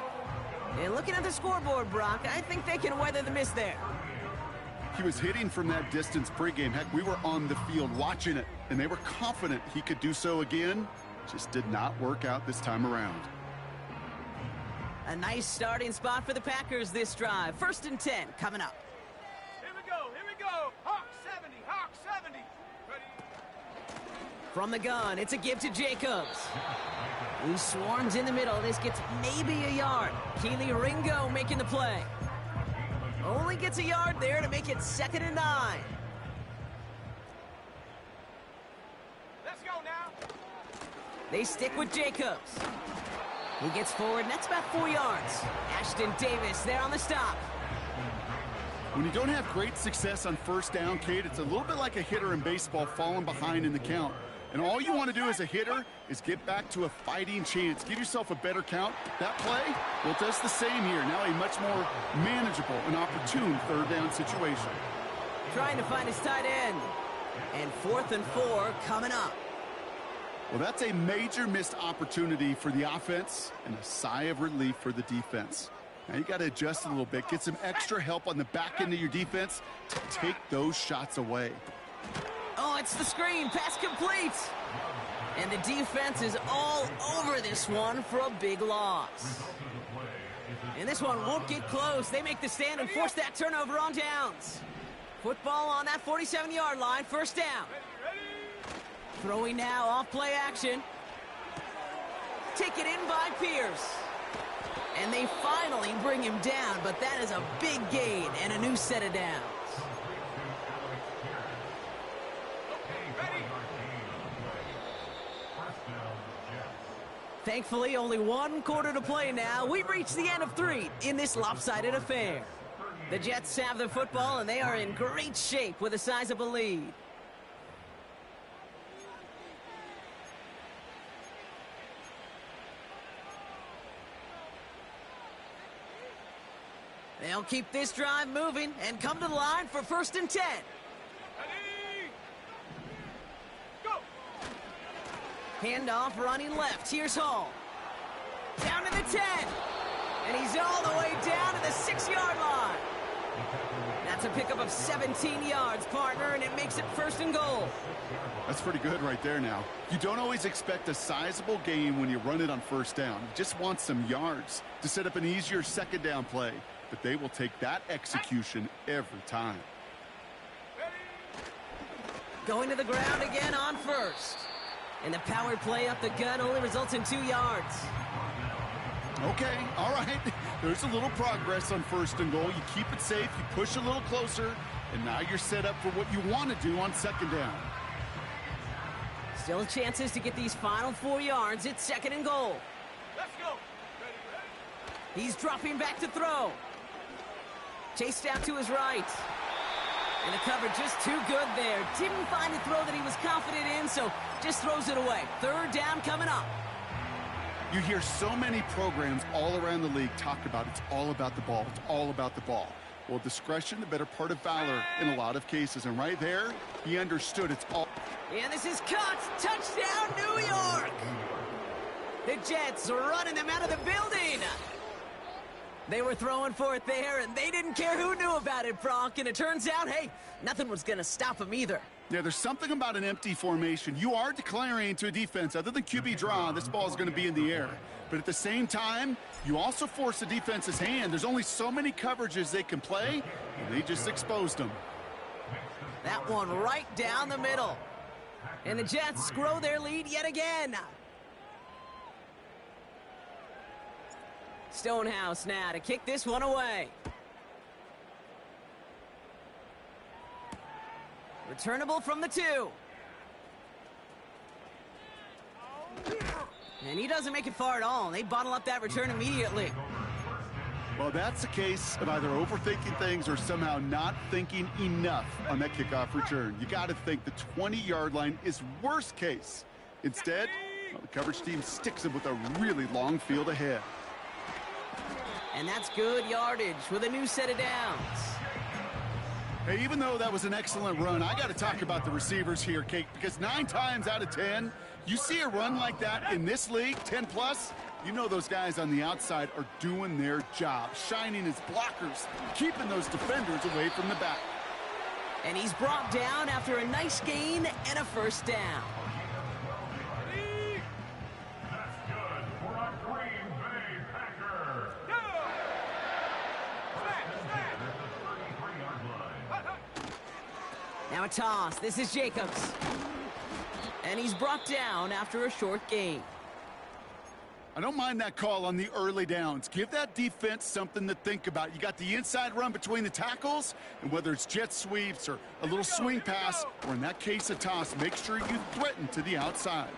Speaker 1: And looking at the scoreboard, Brock, I think they can weather the miss there.
Speaker 2: He was hitting from that distance pregame. Heck, we were on the field watching it, and they were confident he could do so again. Just did not work out this time around.
Speaker 1: A nice starting spot for the Packers this drive. 1st and 10 coming up.
Speaker 3: Here we go. Hawk 70, Hawk 70. Ready?
Speaker 1: From the gun, it's a give to Jacobs. Who swarms in the middle. This gets maybe a yard. Keely Ringo making the play. Only gets a yard there to make it 2nd and 9.
Speaker 3: Let's go now.
Speaker 1: They stick with Jacobs. He gets forward, and that's about 4 yards. Ashton Davis there on the stop.
Speaker 2: When you don't have great success on first down, Kate, it's a little bit like a hitter in baseball falling behind in the count. And all you want to do as a hitter is get back to a fighting chance. Give yourself a better count. That play, well, it does the same here. Now a much more manageable and opportune 3rd down situation.
Speaker 1: Trying to find his tight end. And 4th and 4 coming up.
Speaker 2: Well, that's a major missed opportunity for the offense and a sigh of relief for the defense. Now you got to adjust a little bit, get some extra help on the back end of your defense to take those shots away.
Speaker 1: Oh, it's the screen. Pass complete. And the defense is all over this one for a big loss. And this one won't get close. They make the stand and force that turnover on downs. Football on that 47-yard line. 1st down. Throwing now off play action. Taken in by Pierce. And they finally bring him down, but that is a big gain and a new set of downs. Thankfully, only 1 quarter to play now. We've reached the end of 3 in this lopsided affair. The Jets have the football, and they are in great shape with a sizable lead. They'll keep this drive moving and come to the line for 1st and 10.
Speaker 3: Ready? Go.
Speaker 1: Handoff running left. Here's Hall. Down to the 10. And he's all the way down to the 6-yard line. That's That's a pickup of 17 yards, partner, and it makes it 1st and goal.
Speaker 2: That's pretty good right there now. You don't always expect a sizable gain when you run it on 1st down. You just want some yards to set up an easier 2nd down play. But they will take that execution every time.
Speaker 1: Going to the ground again on 1st. And the power play up the gut only results in 2 yards.
Speaker 2: Okay, all right. There's a little progress on 1st and goal. You keep it safe, you push a little closer, and now you're set up for what you want to do on 2nd down.
Speaker 1: Still chances to get these final 4 yards. It's 2nd and goal.
Speaker 3: Let's go. Ready.
Speaker 1: He's dropping back to throw. Chased out to his right. And the coverage just too good there. Didn't find a throw that he was confident in, so just throws it away. 3rd down coming up.
Speaker 2: You hear so many programs all around the league talk about it's all about the ball. It's all about the ball. Well, discretion, the better part of valor in a lot of cases. And right there, he understood it's all.
Speaker 1: And this is caught. Touchdown, New York. The Jets are running them out of the building. They were throwing for it there, and they didn't care who knew about it, Brock. And it turns out, hey, nothing was going to stop them either.
Speaker 2: Yeah, there's something about an empty formation. You are declaring to a defense, other than QB draw, this ball is going to be in the air. But at the same time, you also force the defense's hand. There's only so many coverages they can play, and they just exposed them.
Speaker 1: That one right down the middle. And the Jets grow their lead yet again. Stonehouse now to kick this one away. Returnable from the 2. And he doesn't make it far at all. They bottle up that return immediately.
Speaker 2: Well, that's a case of either overthinking things or somehow not thinking enough on that kickoff return. You got to think the 20-yard line is worst case. Instead, well, the coverage team sticks him with a really long field ahead.
Speaker 1: And that's good yardage with a new set of downs.
Speaker 2: Hey, even though that was an excellent run, I got to talk about the receivers here, Kate, because 9 times out of 10, you see a run like that in this league, 10+, you know those guys on the outside are doing their job, shining as blockers, keeping those defenders away from the back.
Speaker 1: And he's brought down after a nice gain and a 1st down. Now a toss. This is Jacobs. And he's brought down after a short gain.
Speaker 2: I don't mind that call on the early downs. Give that defense something to think about. You got the inside run between the tackles, and whether it's jet sweeps or a little swing pass, or in that case a toss, make sure you threaten to the outside.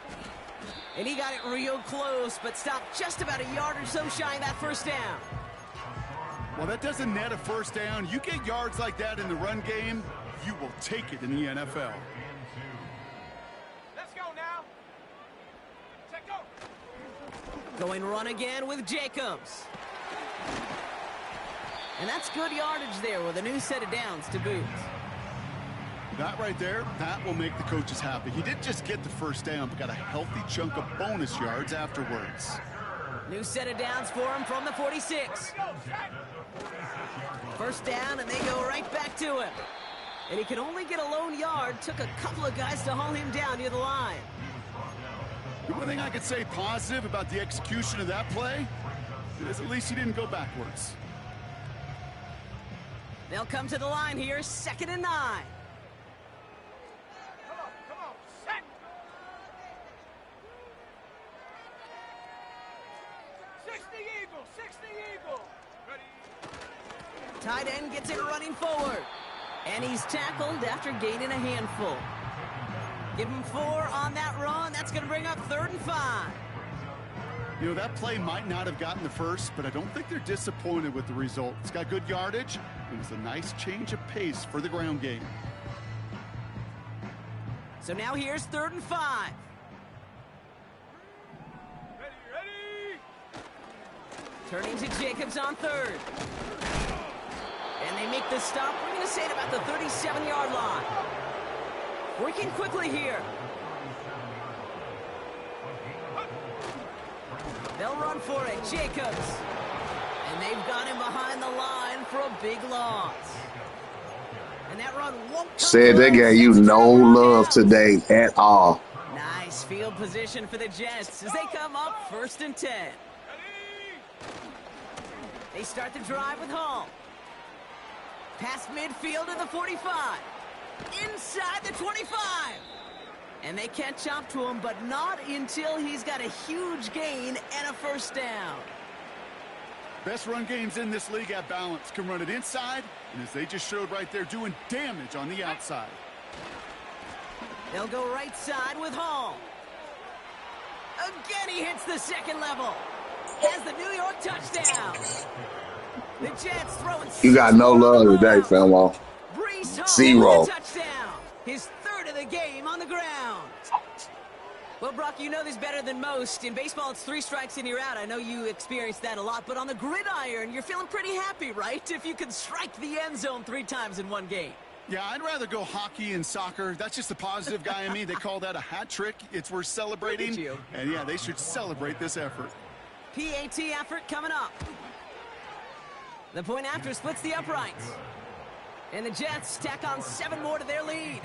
Speaker 1: And he got it real close, but stopped just about a yard or so shy of that 1st down.
Speaker 2: Well, that doesn't net a 1st down. You get yards like that in the run game, you will take it in the NFL.
Speaker 3: Let's go now. Check go.
Speaker 1: Going run again with Jacobs. And that's good yardage there with a new set of downs to boot.
Speaker 2: That right there, that will make the coaches happy. He didn't just get the 1st down, but got a healthy chunk of bonus yards afterwards.
Speaker 1: New set of downs for him from the 46. 1st down, and they go right back to him. And he could only get a lone yard. Took a couple of guys to haul him down near the line.
Speaker 2: The one thing I could say positive about the execution of that play is at least he didn't go backwards.
Speaker 1: They'll come to the line here, 2nd and 9.
Speaker 3: Come on, set. 60 Eagle, 60 Eagle. Ready.
Speaker 1: Tight end gets it running forward. And he's tackled after gaining a handful. Give him 4 on that run. That's going to bring up 3rd and 5.
Speaker 2: You know, that play might not have gotten the 1st, but I don't think they're disappointed with the result. It's got good yardage. It was a nice change of pace for the ground game.
Speaker 1: So now here's 3rd and 5.
Speaker 3: Ready.
Speaker 1: Turning to Jacobs on 3rd. And they make the stop. We're going to say it about the 37-yard line. Working quickly here. They'll run for it. Jacobs. And they've got him behind the line for a big loss. And that run won't come
Speaker 5: Said they
Speaker 1: close.
Speaker 5: gave you
Speaker 1: Sets
Speaker 5: no
Speaker 1: turnaround
Speaker 5: love
Speaker 1: down.
Speaker 5: today at all.
Speaker 1: Nice field position for the Jets as they come up 1st and 10. They start the drive with Hall. Past midfield to the 45. Inside the 25. And they catch up to him, but not until he's got a huge gain and a 1st down.
Speaker 2: Best run games in this league have balance. Can run it inside, and as they just showed right there, doing damage on the outside.
Speaker 1: They'll go right side with Hall. Again, he hits the 2nd level. Has the New York touchdown. The Jets throwing
Speaker 5: You got
Speaker 1: 6
Speaker 5: no
Speaker 1: more on the
Speaker 5: love today,
Speaker 1: ground.
Speaker 5: Famo.
Speaker 1: Brees Hall
Speaker 5: Zero.
Speaker 1: with a touchdown. His 3rd of the game on the ground. Well, Brock, you know this better than most. In baseball, it's 3 strikes and you're out. I know you experienced that a lot, but on the gridiron, you're feeling pretty happy, right? If you can strike the end zone 3 times in one game.
Speaker 2: Yeah, I'd rather go hockey and soccer. That's just the positive guy in me. They call that a hat trick. It's worth celebrating.
Speaker 1: Look at you.
Speaker 2: And yeah, they should celebrate this effort.
Speaker 1: PAT effort coming up. The point after splits the uprights. And the Jets tack on 7 more to their lead.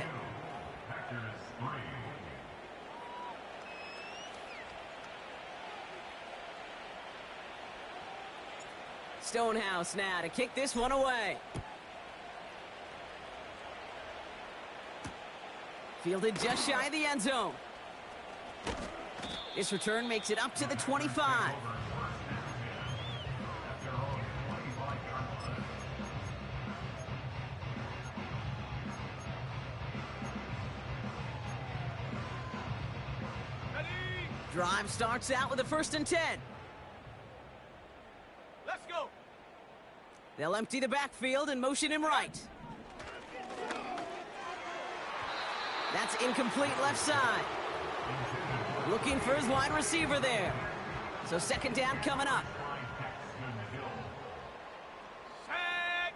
Speaker 1: Stonehouse now to kick this one away. Fielded just shy of the end zone. This return makes it up to the 25. Drive starts out with a 1st and 10.
Speaker 3: Let's go.
Speaker 1: They'll empty the backfield and motion him right. That's incomplete left side. Looking for his wide receiver there. So 2nd down coming up.
Speaker 3: Set.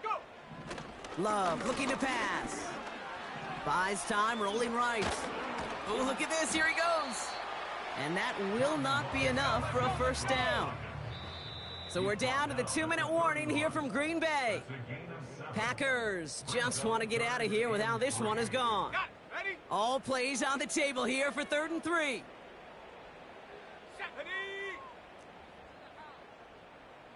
Speaker 3: Go.
Speaker 1: Love looking to pass. Buys time, rolling right. Oh, look at this. Here he goes. And that will not be enough for a 1st down. So we're down to the 2-minute warning here from Green Bay. Packers just want to get out of here with how this one is gone.
Speaker 3: Got it. Ready?
Speaker 1: All plays on the table here for 3rd and 3.
Speaker 3: Set. Ready.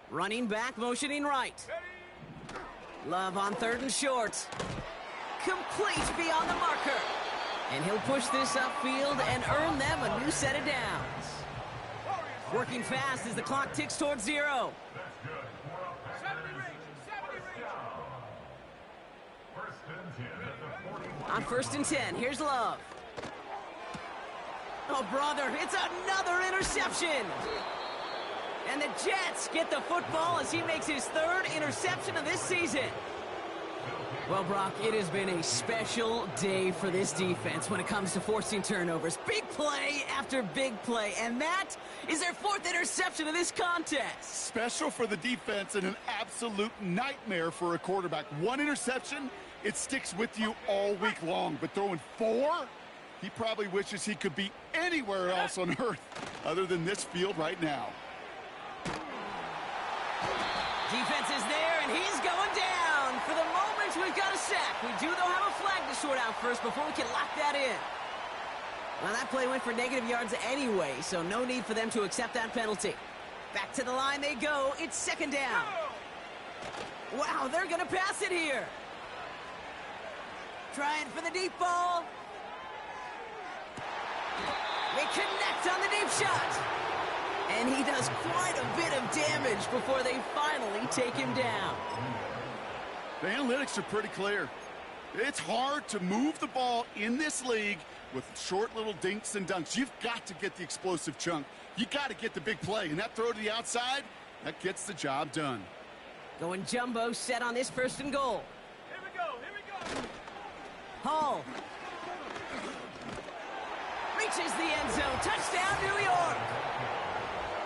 Speaker 1: Running back, motioning right.
Speaker 3: Ready.
Speaker 1: Love on 3rd and short. Complete beyond the marker. And he'll push this upfield and earn them a new set of downs. Working fast as the clock ticks towards 0.
Speaker 3: 70 range. 70 range.
Speaker 1: On 1st and 10, here's Love. Oh, brother, it's another interception. And the Jets get the football as he makes his 3rd interception of this season. Well, Brock, it has been a special day for this defense when it comes to forcing turnovers. Big play after big play, and that is their 4th interception of this contest.
Speaker 2: Special for the defense and an absolute nightmare for a quarterback. 1 interception, it sticks with you all week long. But throwing 4, he probably wishes he could be anywhere else on earth other than this field right now.
Speaker 1: Defense is there, and he's going down. For the moment, we've got a sack. We do, though, have a flag to sort out first before we can lock that in. Well, that play went for negative yards anyway, so no need for them to accept that penalty. Back to the line they go. It's 2nd down. Wow, they're going to pass it here. Trying for the deep ball. They connect on the deep shot. And he does quite a bit of damage before they finally take him down.
Speaker 2: The analytics are pretty clear. It's hard to move the ball in this league with short little dinks and dunks. You've got to get the explosive chunk. You got to get the big play. And that throw to the outside, that gets the job done.
Speaker 1: Going jumbo set on this 1st and goal.
Speaker 3: Here we go. Here we go.
Speaker 1: Hall. Reaches the end zone. Touchdown, New York.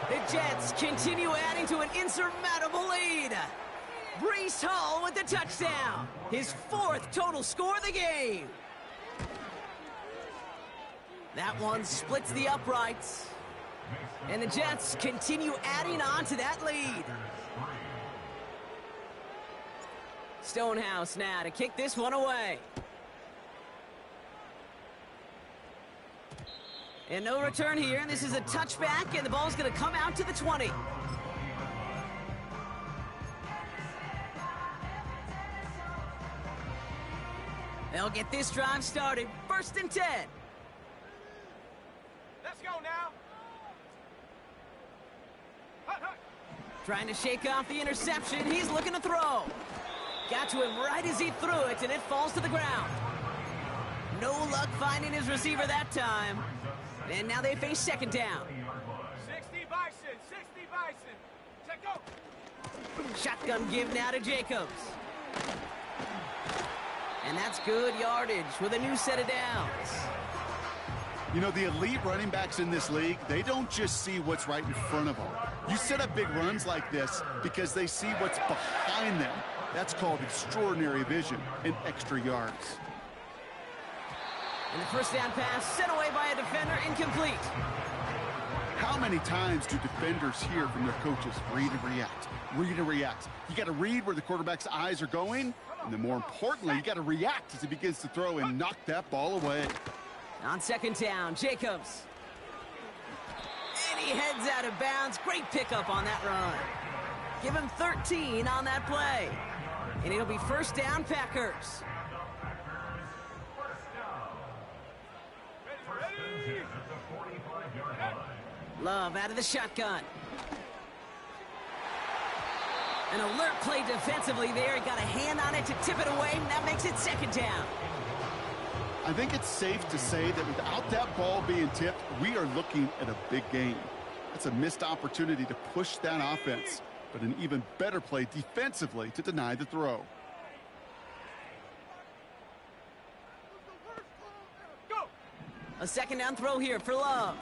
Speaker 1: The Jets continue adding to an insurmountable lead. Brees Hall with the touchdown. His 4th total score of the game. That one splits the uprights. And the Jets continue adding on to that lead. Stonehouse now to kick this one away. And no return here, and this is a touchback, and the ball's going to come out to the 20. They'll get this drive started. 1st and 10.
Speaker 3: Let's go now. Hut, hut.
Speaker 1: Trying to shake off the interception. He's looking to throw. Got to him right as he threw it, and it falls to the ground. No luck finding his receiver that time. And now they face 2nd down.
Speaker 3: 60 Bison, 60 Bison. Check go.
Speaker 1: Shotgun give now to Jacobs. And that's good yardage with a new set of downs.
Speaker 2: You know, the elite running backs in this league, they don't just see what's right in front of them. You set up big runs like this because they see what's behind them. That's called extraordinary vision and extra yards.
Speaker 1: And the 1st down pass sent away by a defender, incomplete.
Speaker 2: How many times do defenders hear from their coaches, read and react, read and react? You got to read where the quarterback's eyes are going, and then more importantly, you got to react as he begins to throw and knock that ball away.
Speaker 1: On 2nd down, Jacobs. And he heads out of bounds. Great pickup on that run. Give him 13 on that play. And it'll be 1st down, Packers.
Speaker 3: Ready.
Speaker 1: Love out of the shotgun. An alert play defensively there. He got a hand on it to tip it away, and that makes it 2nd down.
Speaker 2: I think it's safe to say that without that ball being tipped, we are looking at a big game. That's a missed opportunity to push that offense, but an even better play defensively to deny the throw.
Speaker 3: Go.
Speaker 1: A 2nd down throw here for Love.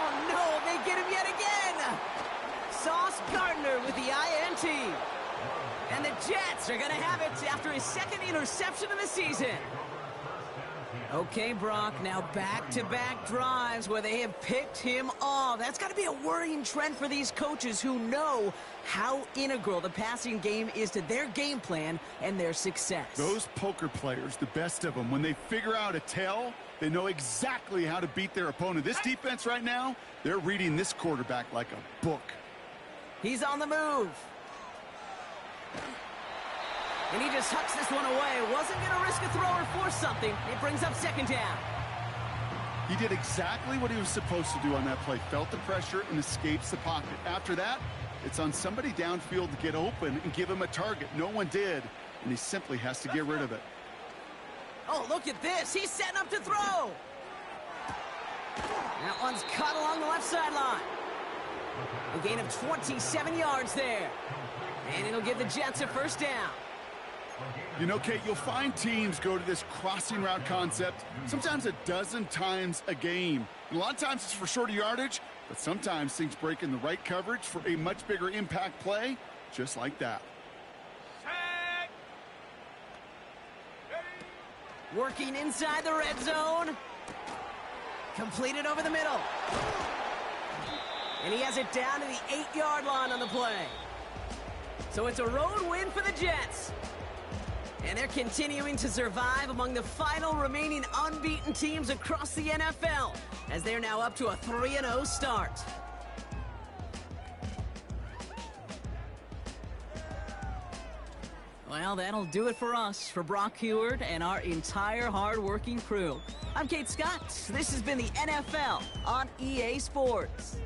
Speaker 1: Oh, no, they get him yet again. Sauce Gardner with the INT. And the Jets are going to have it after his 2nd interception of the season. Okay, Brock, now back-to-back drives where they have picked him off. That's got to be a worrying trend for these coaches who know how integral the passing game is to their game plan and their success.
Speaker 2: Those poker players, the best of them, when they figure out a tell, they know exactly how to beat their opponent. This defense right now, they're reading this quarterback like a book.
Speaker 1: He's on the move. And he just hucks this one away. Wasn't going to risk a throw or force something. It brings up 2nd down.
Speaker 2: He did exactly what he was supposed to do on that play. Felt the pressure and escapes the pocket. After that, it's on somebody downfield to get open and give him a target. No one did, and he simply has to get rid of it.
Speaker 1: Oh, look at this. He's setting up to throw. That one's cut along the left sideline. A gain of 27 yards there. And it'll give the Jets a 1st down.
Speaker 2: You know, Kate, you'll find teams go to this crossing route concept sometimes a dozen times a game. And a lot of times it's for shorter yardage, but sometimes things break in the right coverage for a much bigger impact play, just like that.
Speaker 3: Set. Ready.
Speaker 1: Working inside the red zone. Completed over the middle. And he has it down to the 8-yard line on the play. So it's a road win for the Jets. And they're continuing to survive among the final remaining unbeaten teams across the NFL, as they're now up to a 3-0 start. Well, that'll do it for us, for Brock Heward and our entire hard-working crew. I'm Kate Scott. This has been the NFL on EA Sports.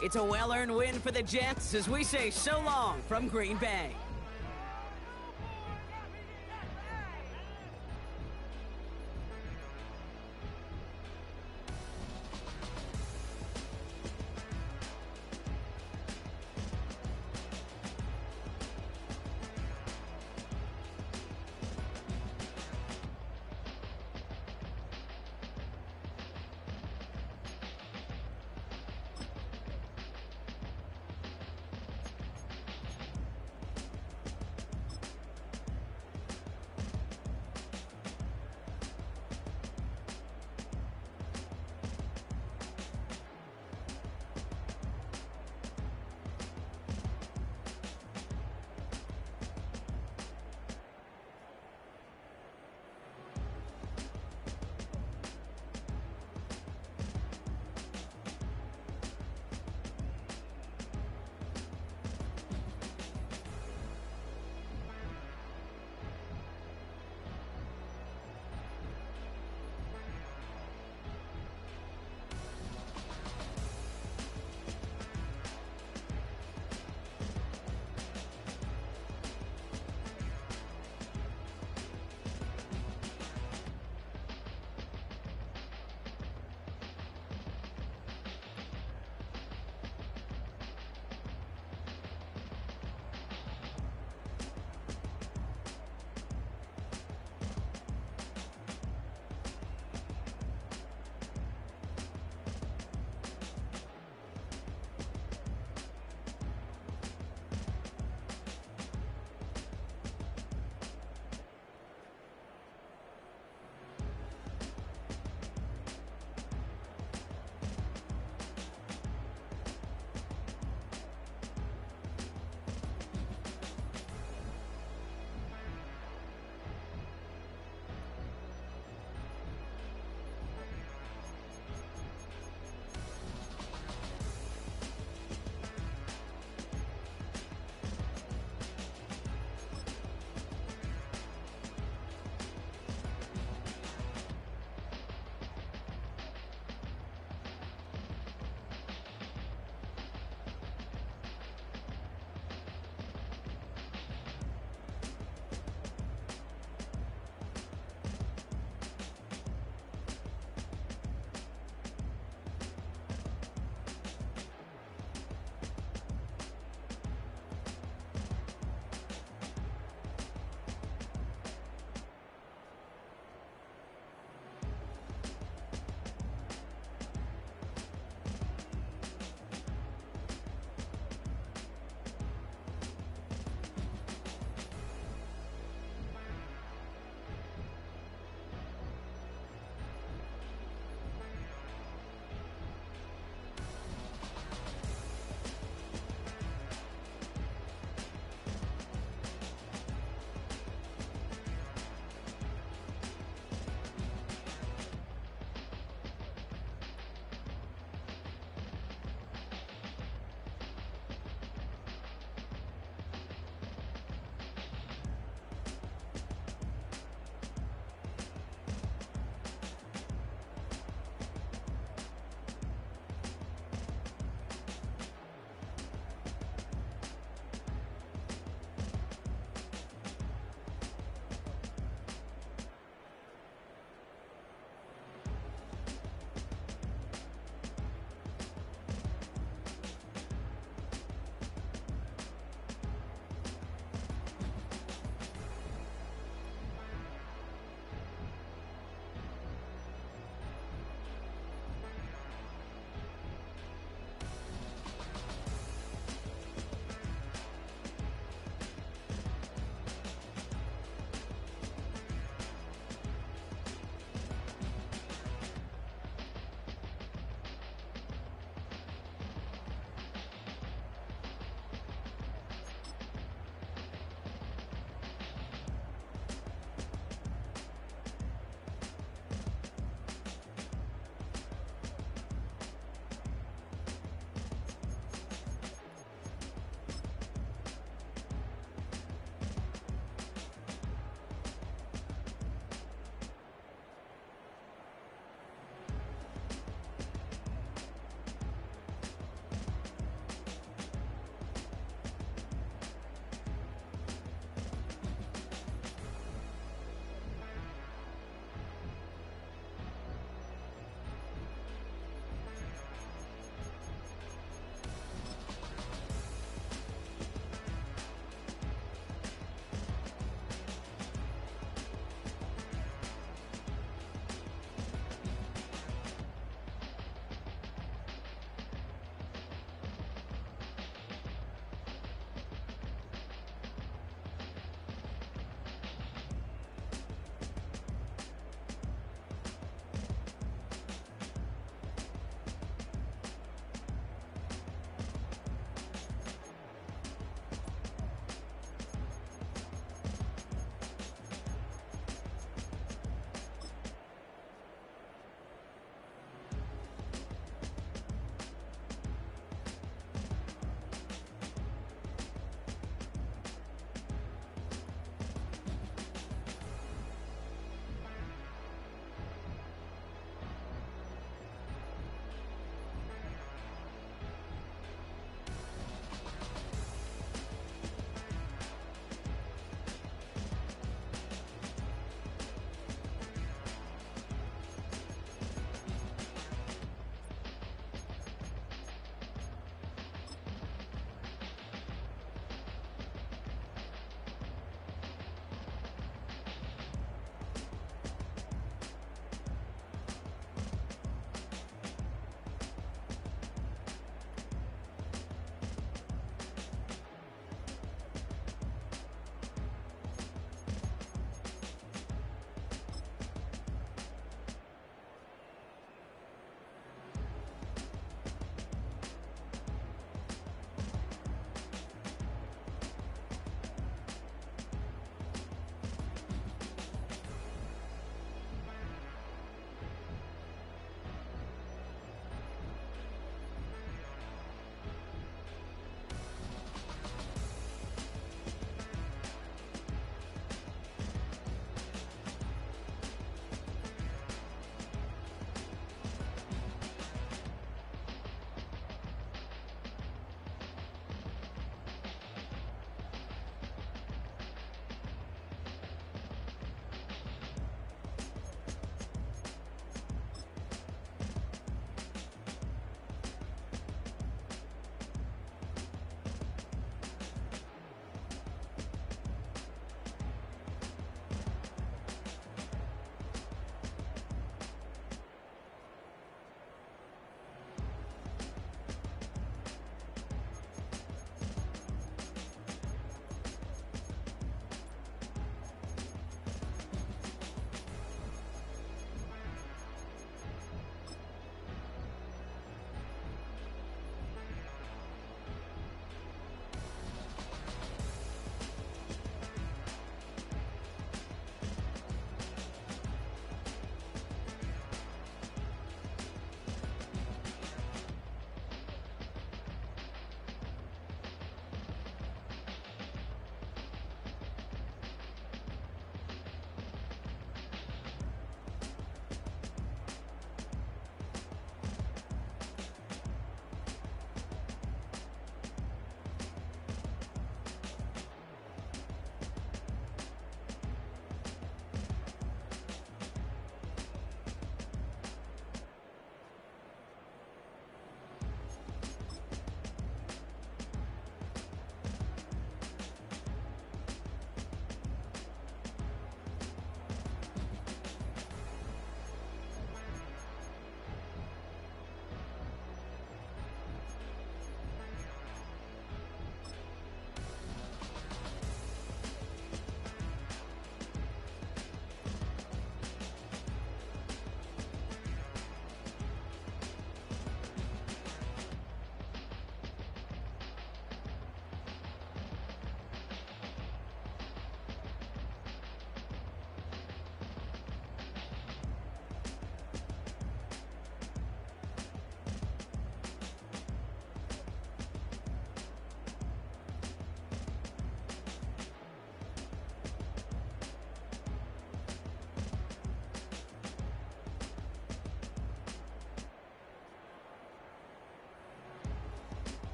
Speaker 1: It's a well-earned win for the Jets as we say so long from Green Bay.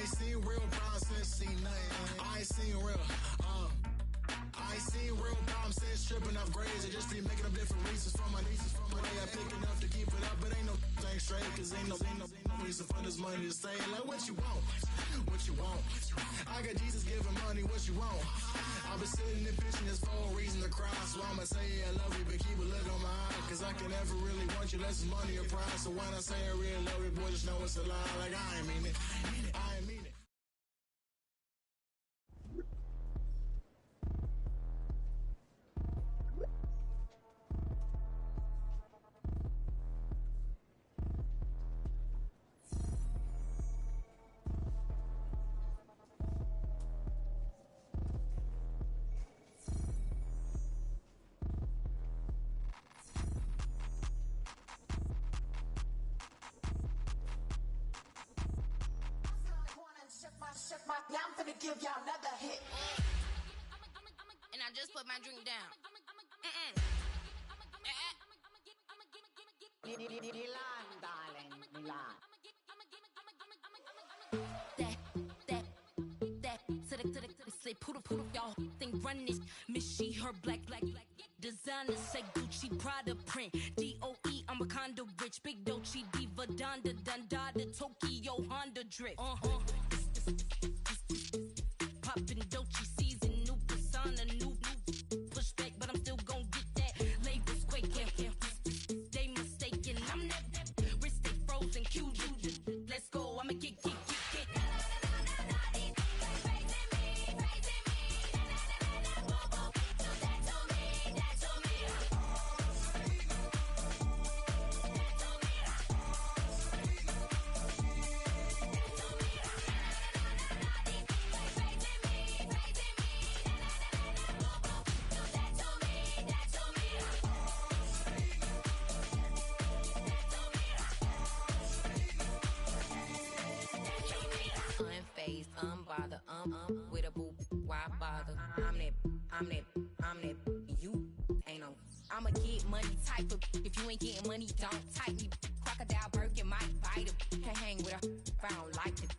Speaker 5: ain't seen real problems since seen nothing. I ain't seen real, I ain't seen real problems since tripping off grades. I just be making up different reasons for my nieces. From my day I pick enough to keep it up, but ain't no thing straight, cause ain't no reason for this money to stay. Like what you want, what you want. I got Jesus giving money, what you want. I've been sitting and pitching this for a reason to cry. So I'ma say I love you, but keep a look on my eye. Cause I can never really want you less than money or pride. So when I say I really love you, boy, just know it's a lie. Like I ain't mean it, I ain't mean it.
Speaker 6: Yeah, I'm finna give y'all another hit.
Speaker 7: And I just put my drink down.
Speaker 6: Milan, darling, Milan.
Speaker 7: That, to the, say, poodle, y'all think run this. Miss she, her black, designer, say Gucci, Prada print. DOE, I'm a condo rich. Big Dolce, Diva, Donda, the Tokyo, Honda drip. Poppin' Dolce season, new persona, new pushback, but I'm still gon' get that. Labels quaking, they mistaken. I'm that wrist stay frozen, QG. Let's go, I'ma get. Unfazed, unbothered, with a boo, why bother? I'm that, you ain't no. I'ma get money type of, if you ain't getting money, don't type me. Crocodile Birkin might bite him. Can't hang with her if I don't like it.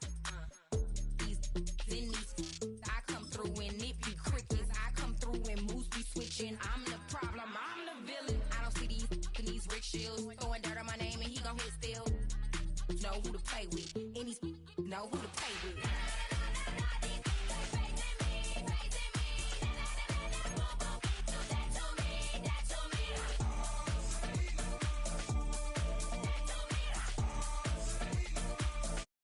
Speaker 7: These, I come through and it be crickets. I come through and moves be switching. I'm the problem, I'm the villain. I don't see these rickshaws throwing dirt on my name and he gon' hit still. Know who to play with, and he's know who to play with.